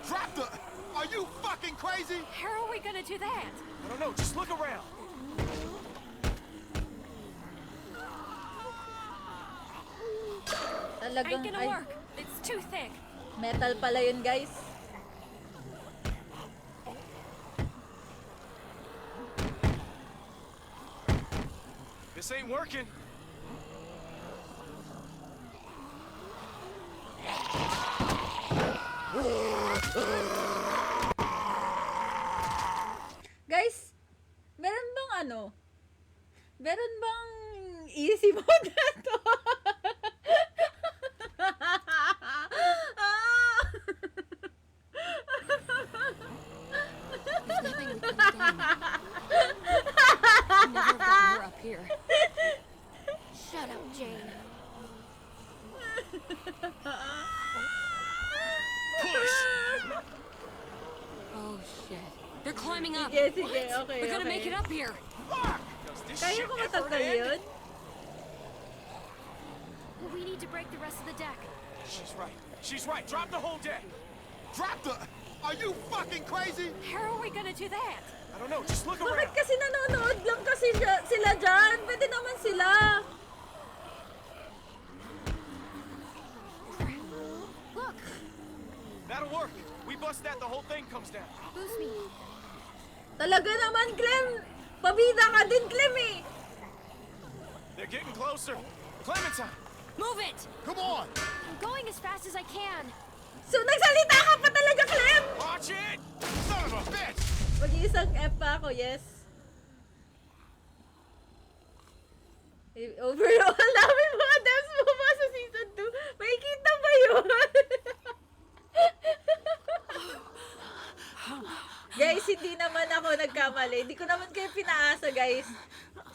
Drop the... Are you fucking crazy? How are we gonna do that? I don't know. Just look around. Talagang, Ain't gonna ay, work. It's too thick. metal pala yun, guys. This ain't working. Guys, meron bang ano? Meron bang easy mode na to? There's nothing we could have done. We never have gotten her up here. Shut up, Jane. Push! Oh shit. They're climbing up. Sige, sige, okay, They're gonna okay. make it up here. Fuck! Does this Kaya shit ko ever matanggal end? yun? We need to break the rest of the deck. She's right. She's right. Drop the whole deck. Drop the... Are you fucking crazy? How are we gonna do that? I don't know. Just look Bakit around. kasi nanonood lang kasi sila dyan? Pwede naman sila. Look! That'll work. We bust that, the whole thing comes down. Boost me. Talaga naman, Clem. Pabida ka din, Clem eh. They're getting closer. Clementine! Move it! Come on! I'm going as fast as I can. So, nagsalita ka pa talaga, Clem! Watch it! Son of a bitch! Mag-iisang F pa ako, yes. Overall, namin mga devs mo ba sa season 2? Makikita ba yun? Guys, hindi naman ako nagkamali. Hindi ko naman kayo pinaasa, guys.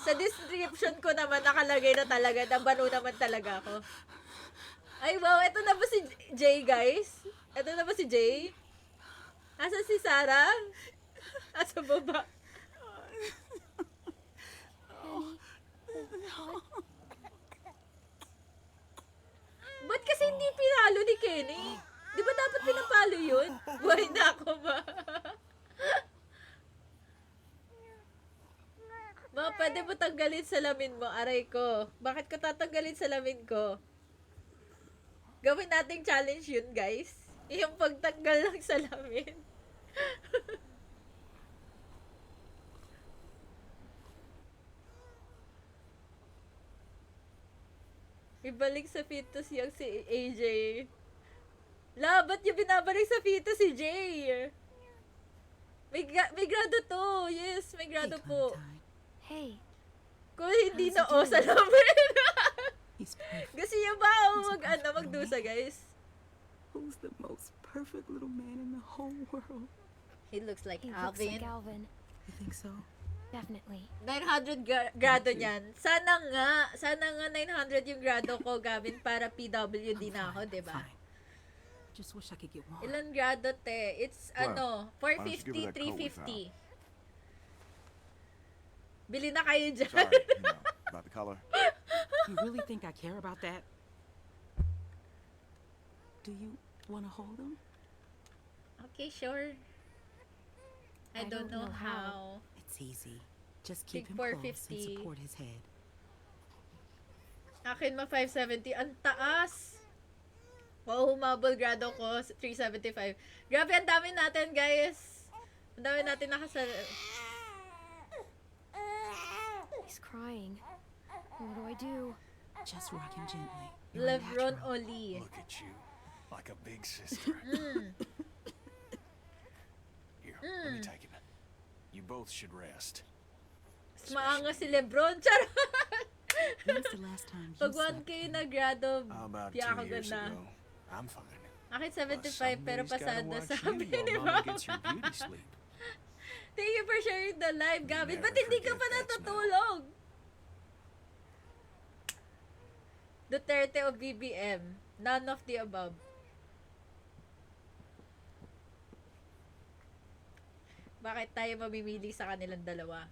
Sa description ko naman nakalagay na talaga. Nabano naman talaga ako. Ay, wow. Ito na ba si Jay, guys? Ito na ba si Jay? Asa si Sarah? Asa baba? Ba't kasi hindi pinalo ni Kenny? Di ba dapat pinapalo yun? Buhay na ako ba? Mga pwede mo tanggalin salamin mo, aray ko. Bakit ko tatanggalin salamin ko? Gawin nating challenge yun, guys. Yung pagtanggal ng salamin. Ibalik sa fetus yung si AJ. La, ba't yung binabalik sa fetus si Jay? May grado to. Yes, may grado po. Hey, Kung hindi na How's he doing? salamin. He's perfect. Gusto niyo ba magdusa, guys? Who's the most perfect little man in the whole world? He looks like he looks like Alvin. Alvin. You think so? Definitely. 900 grado niyan. Sana nga 900 yung grado ko, Gavin, para PWD na ako, di ba? Fine. Just wish I could get one. Ilan grado, te? It's, Well, why don't you give 450, her that coat we found? 350. Bili na kayo dyan. Sorry, you know, about the color. You really think I care about that? Do you want to hold him? Okay, sure. I don't know how. It's easy. Just Big keep him close and 450. support his head. Akin ma 570. Ang taas! Wow, humabol grado ko. 375. Grabe, ang dami natin, guys. Ang dami natin nakasal... He's crying. What do I do? Just rock him gently. You're Lebron natural. Oli. Look at you, like a big sister. Here, let me take him. You both should rest. Maanga si Lebron. Charot! When's the last time you Pag slept? 1K na grado, How about biya ako 2 years ganda. ago? I'm fine. Akin But 75 pero somebody's gotta pasado watch sabi you ni while Mama Mama. gets her beauty sleep. Thank you for sharing the live, Gavin. Never Ba't hindi ka forget pa that smell. natutulog? Duterte o BBM? None of the above. Bakit tayo mamimili sa kanilang dalawa?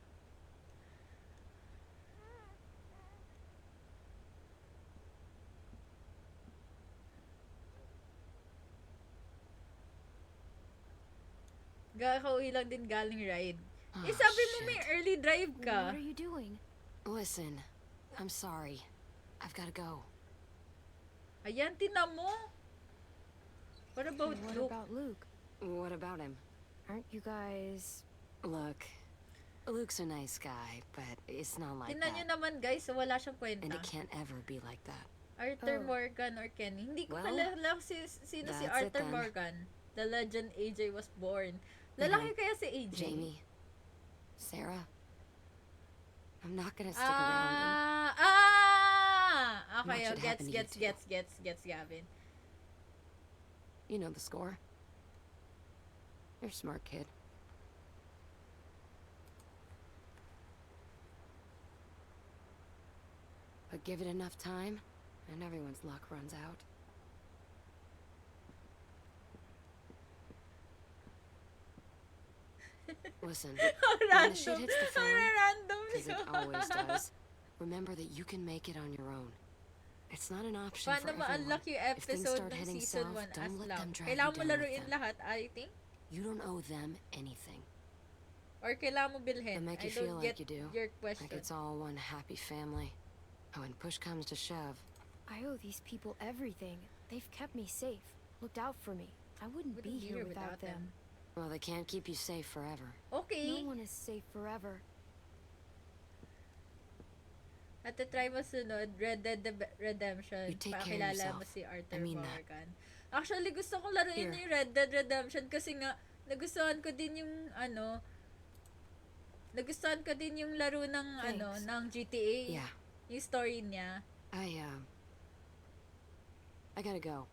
Kakauwi lang din galing ride. Eh, sabi mo may early drive ka. What are you doing? Listen, I'm sorry. I've gotta go. Ayan, tinan mo. What about What Luke? about Luke? What about him? Aren't you guys... Look, Luke's a nice guy, but it's not like Tingnan nyo that. naman, guys, so wala siyang kwenta. And it can't ever be like that. Arthur Oh. Morgan or Kenny. Hindi ko Well, kalala sino si that's it Arthur then. Morgan. The legend AJ was born. You Lalaki know, kaya si AJ? Jamie, Sarah, I'm not gonna stick around and Okay, What oh, should gets, happen to you gets, Gavin. you know the score. You're a smart kid. But give it enough time, and everyone's luck runs out. Listen, when the shit hits the fan, Random because it always does, remember that you can make it on your own. It's not an option Paano for everyone. ma-unlock yung If things episode start ng heading season south, 1 as don't let lang? them drag Kailangan you mo down with laruin them. lahat, I think? You don't owe them anything. Or kailangan mo bilhin? They make I you feel don't like get you do. your question. Like it's all one happy family. And when push comes to shove, I owe these people everything. They've kept me safe, looked out for me. I wouldn't be here without them. well, they can't keep you safe forever. Okay. No one is safe forever. At the try mo sunod, Red Dead Redemption. You take care of Pakilala yourself. mo si Arthur I mean that. Morgan. Actually, gusto kong laruin Here. yung Red Dead Redemption kasi nga, nagustuhan ko din yung, nagustuhan ko din yung laro ng, Thanks. ng GTA. Yeah, Yung story niya. I gotta go.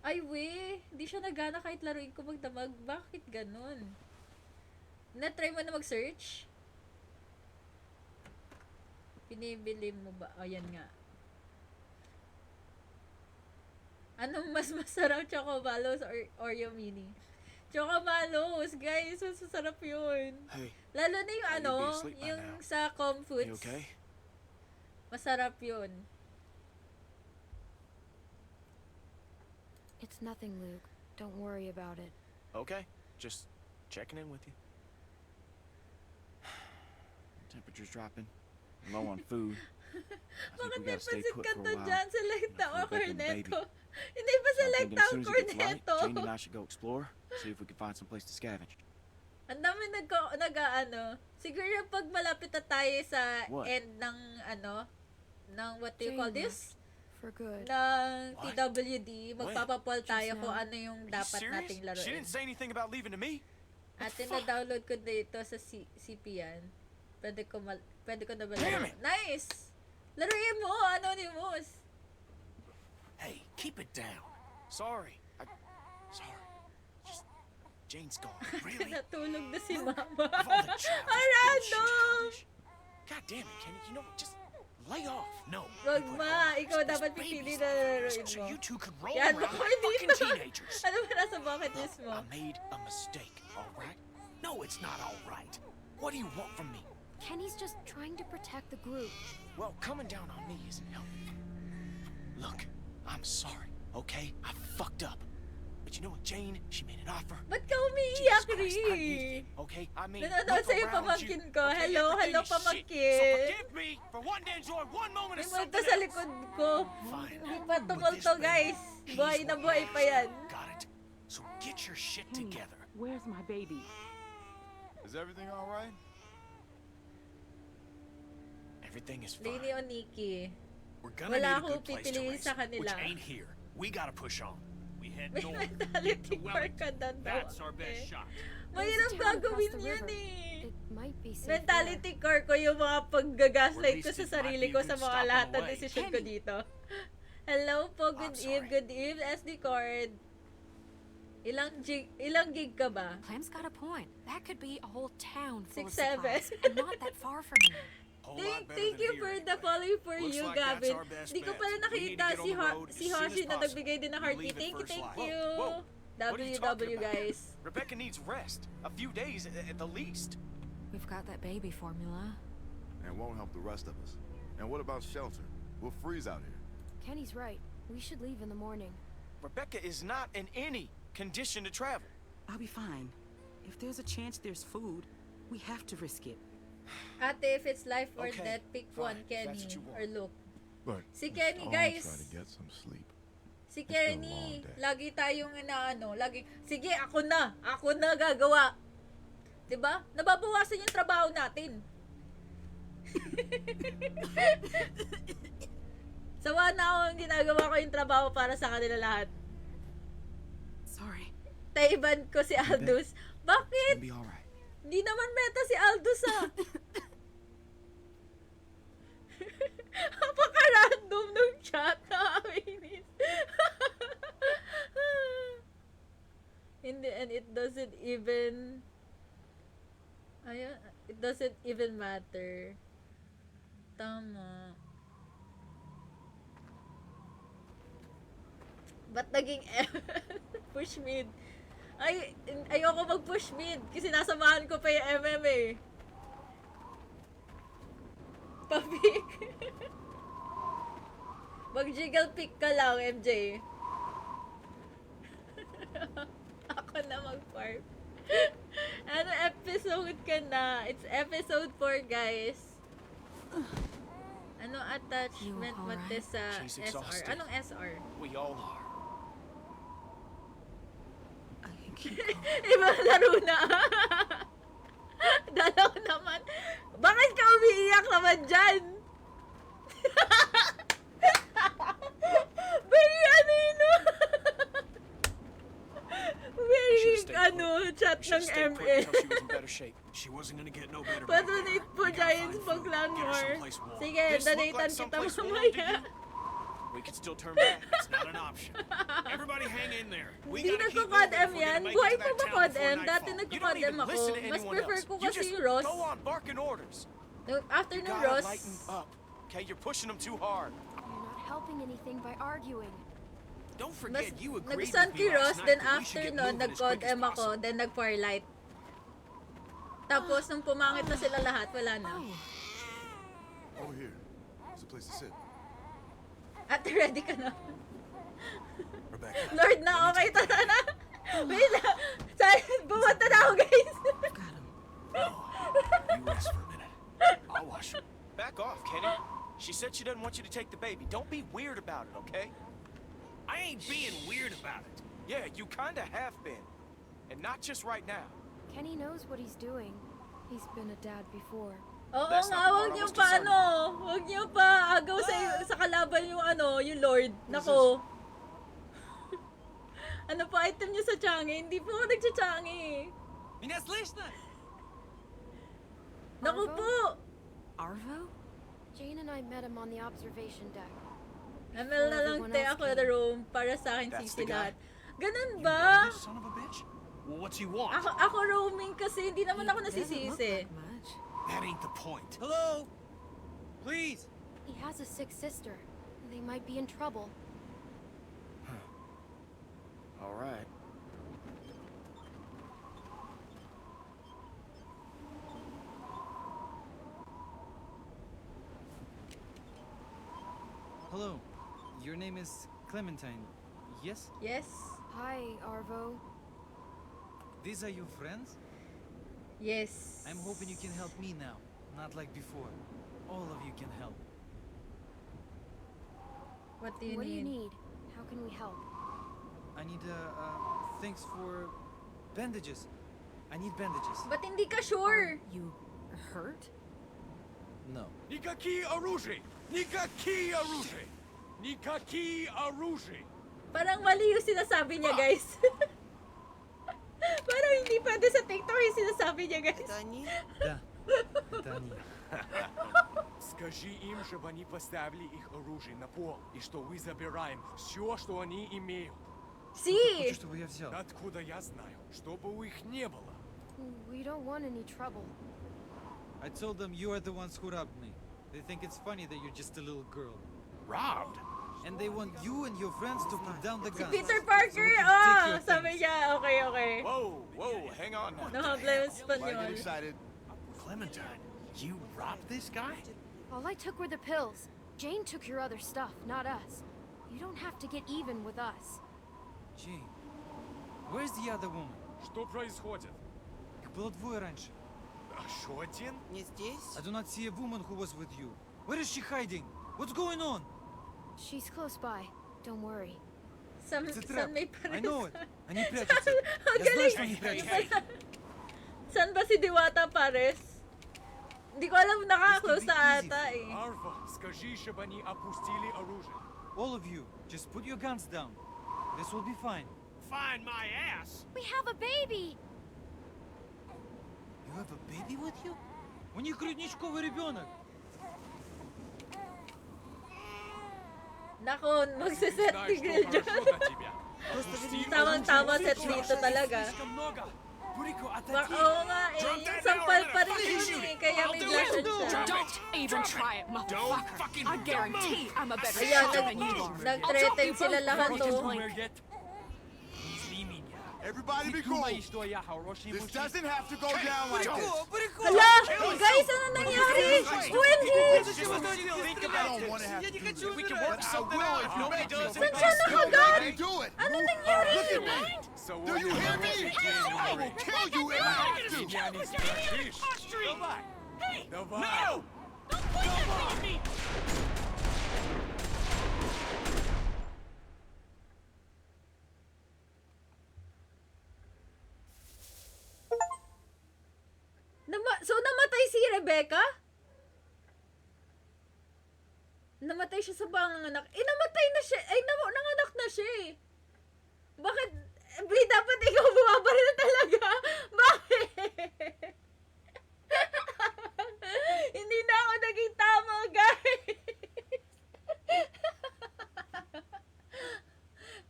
Ay, we, hindi siya nagana kahit laruin ko magdamag. Bakit ganun? Na-try mo na mag-search? Pinibili mo ba? O, yan nga. Anong mas masarap, Chocobalos or Oreo Mini? Chocobalos, guys, mas masarap yun. Hey, Lalo na yung you'd be asleep by yung now. sa you Comfoods. okay? Masarap yun. It's nothing, Luke. Don't worry about it. Okay, just checking in with you. Temperature's dropping. Low on food. I Bakit think we may gotta stay pansit put ka for a to while. dyan? Selecta For o the baby and the baby. corneto. Hindi pa So I'm selecta thinking as ang soon as it gets light, corneto. Jane and I should go explore, see if we can find some place to scavenge. Ang dami nag-ano. Siguro pag malapit na tayo sa What? end ng ng what do you call Jane this? For good. Ng What? TWD, magpapapol tayo Just kung now. ano yung Are you dapat serious? nating She laruin. didn't say anything about leaving to me. At na-download ko dito sa CP yan. Pwede ko na ba Damn laro? it! Nice! Laruin mo, Anonymous! Hey, keep it down. Sorry. Sorry. Just Jane's gone. Really? Natulog na si Mama. Of all the childish Ang bullshit. random! God damn it, Kenny. You know what? Just lay off. No. Wag you put ma, all ikaw those dapat babies pipili on na the laruin list So mo. you two could roll Yan, around ako like dito. fucking teenagers. Ano ba nasa bucket list mo? I made a mistake, all right? No, it's not all right. What do you want from me? Kenny's just trying to protect the group. Well, coming down on me isn't helping. Look, I'm sorry, okay? I fucked up. But you know what, Jane? She made an offer. Ba't ka umiiyak, Jesus Christ, I need Ri? it, okay? I mean, Nanonood look sa'yo around pamangkin you, ko. okay? Hello, Everything hello, is shit. pamangkin. So forgive me for wanting to enjoy one moment May of multo something sa else. likod ko. Fine. Hindi pa But tumulto, this guys. baby, Buhay he's na what buhay pa yan. Got it. So get your shit Kenny, together. where's my baby? Is everything all right? Everything is fine. Lainey o Nikki. We're gonna Wala need a akong good place to pipiliin race sa him, which kanila. ain't here. We gotta push on. We head May north. mentality to car ka Wellington. doon daw. That's our best Eh. shot. Mahirap There's a town across gagawin the yan river. eh. It might be safe Mentality car ko yung mga Or paggagaslight at ko least sa it might sarili be a ko good sa mga stop on lahat the ng way. desisyon ko Kenny. dito. Hello po, good I'm eve, sorry. good eve, SD card. Ilang gig ka ba? Clem's got a point. That could be a whole town full 6'7". of supplies, and not that far from here. Whole lot better Thank than you here for anyway. the follow for Looks you, like that's Gavin. our best Hindi ko bet. pala We need to nakita get on si, the road si as soon Hoshi as na possible. nagbigay din ng You hearty. leave at Thank you, first thank light. you. Whoa, what are you talking WW about? guys. Rebecca needs rest. A few days at the least. We've got that baby formula. And won't help the rest of us. And what about shelter? We'll freeze out here. Kenny's right. We should leave in the morning. Rebecca is not in any condition to travel. I'll be fine. If there's a chance there's food, we have to risk it. Ate, if it's life or Okay, death, pick fine, one, if Kenny that's what you want. or Luke. Look, Si let's Kenny, all guys. try to get some sleep. Si It's been a Kenny, long day. lagi tayong inaano, lagi, sige, ako na gagawa. 'Di ba? Nababawasan yung trabaho natin. Sawa na ako yung ginagawa ko yung trabaho para sa kanila lahat. Sorry. Taiban ko si Aldous. Bakit? It'll be alright. Hindi naman meta si Aldous ah. Napaka-random nung chat. Nakakainis. Hindi, and it doesn't even... Ayun, it doesn't even matter. Tama. Ba't naging push mid? Ayoko mag-push mid kasi nasamahan ko pa yung MMA. Papik. Mag-jiggle pick ka lang, MJ. Ako na mag-farm. Ano episode ka na? It's episode 4, guys. Ano attachment You mo alright? sa She's SR? exhausted. Anong SR? We all are. I can keep going. Ibang laro na. Dalaw naman. Bakit ka umiiyak naman dyan? Very Should've Very, stayed put. chat We should've ng stayed put ML. until she was in better shape. She wasn't gonna get no better. back there. Patronate po, We gotta Giants, find pag food. Clan Get her War. someplace warm. Sige, This look donatean like kita someplace warm to mamaya. We could still turn back. It's not an option. Everybody hang in there. We Hindi gotta keep nagko-COD-M moving if we're yan. gonna make Buhay it to pa that ba town COD-M? before Dati nightfall. You don't nagko-COD-M even ako. listen to Mas anyone prefer else. ko You kasi just yung Ross. go on barking orders. After You nung gotta Ross, lighten up. Okay, you're pushing them too hard. You're not helping anything by arguing. Don't mas forget you agreed nag-stun with kay me Ross, last then night that we after should get nun, moving as quick as nag-COD-M ako, possible. then nag-Firelight. Tapos, nung pumangit na sila lahat, wala na. Over here. There's a place to sit. Ate, ready ka na? Rebecca, Lord na, okay, tara na. Wait lang. Bumunta na ako, guys. Got him. you rest for a minute. I'll wash her. Back off, Kenny. She said she doesn't want you to take the baby. Don't be weird about it, okay? I ain't being weird about it. Yeah, you kinda have been. And not just right now. Kenny knows what he's doing. He's been a dad before. Oo That's nga, not the huwag part I niyo was pa concerned huwag niyo pa agaw sa kalaban yung Lord. Nako. Ano pa item niyo sa Changi? Hindi po ako nagcha-Changi. Меня слышно? Naku Arvo? po. Arvo? Jane and I met him on the observation deck. ML na lang everyone te else ako came. the room para sa akin That's sisi the guy? lahat. Ganun You ba? know this son of a bitch? Well, what's he want? Ako roaming kasi hindi naman ako Doesn't look nasisisi. like much. That ain't the point. Hello? Please? He has a sick sister. They might be in trouble. All right. Hello. Your name is Clementine. Yes? Yes. Hi, Arvo. These are your friends? Yes. I'm hoping you can help me now. Not like before. All of you can help. What do you What do you need? need? How can we help? I need things for bandages. I need bandages. Ba't hindi ka sure? You hurt? No. Никакие оружия! Никакие оружия! Никакие оружия! Parang mali yung sinasabi niya, guys. Parang hindi pwede sa TikTok yung sinasabi niya, guys. Да. Это они. Скажи им, чтобы они поставили их оружие на пол, и что мы забираем все, что они имеют. Si! Хочешь, чтобы я взял? Откуда я знаю? Чтобы у их не было. We don't want any trouble. I told them you are the ones who robbed me. They think it's funny that you're just a little girl. Robbed? And they want you and your friends to put down the Si guns. Peter so Parker! we can Oh! take your Sabi things. niya, okay. Whoa, whoa, hang on now. Nakabla yung Why get Spanyol. excited? Clementine, you robbed this guy? All I took were the pills. Jane took your other stuff, not us. You don't have to get even with us. Jane, where's the other woman? Что происходит? Их было двое раньше. Еще один? I do not see a woman who was with you. Where is she hiding? What's going on? She's close by. Don't worry. It's a trap. Saan may I know it. pares? Они прячутся. Ang Я знаю, что galing! они прячутся. Saan ba si Diwata Pares? Hindi ko alam, naka-close This na could be ata eh. Арва, скажи, чтобы они опустили оружие. All of you, just put your guns down. This will be fine. Find my ass! We have a baby! You have a baby with you? У них грудничковый ребенок. Nako, magsiset Знаю, ni что Grill хорошо dyan. для тебя. Опусти Tamang-tama оружие. set dito talaga. Слишком много. Бурико, Oo nga eh, yung sampal pa rin yun eh, kaya may blushan siya. Don't even try it, motherfucker. I guarantee I'm a better Ayan, shot than you are. nag-threaten sila lahat to. Everybody be cool. This doesn't have to go down like this. Hala! Guys, ano nangyari? OMG! I don't want to have to do this. We can work But I something will out. if you Nobody make does me. it. Saan siya nakagat? Everybody do it. Ano Look nangyari? at me. Do you hear me? I will kill you if I have to. No! So, namatay si Rebecca? Namatay siya sa panganganak. Eh, namatay na siya. Ay, nanganak na siya eh. Bakit? Dapat ikaw bumabaril talaga. Bakit? Hindi na ako naging tama, guys.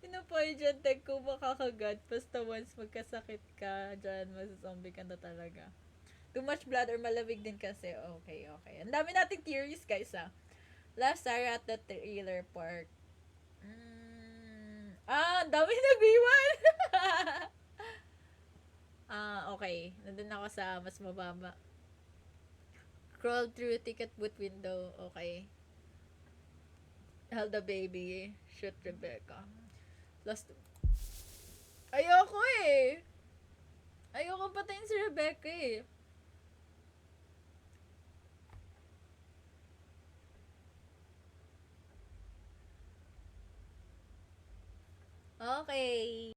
Pinopoison tag ko makakagat. Basta once magkasakit ka, dyan, masazombie ka na talaga. Too much blood or malamig din kasi. Okay. Ang dami nating theories, guys, ah. Last Sarah at the trailer park. Ang dami nag-iwan! Okay. Nandun ako sa mas mababa. Crawl through ticket booth window. Okay. Held the baby. Shoot Rebecca. Last... Ayoko eh! Ayoko patayin si Rebecca eh. Okay.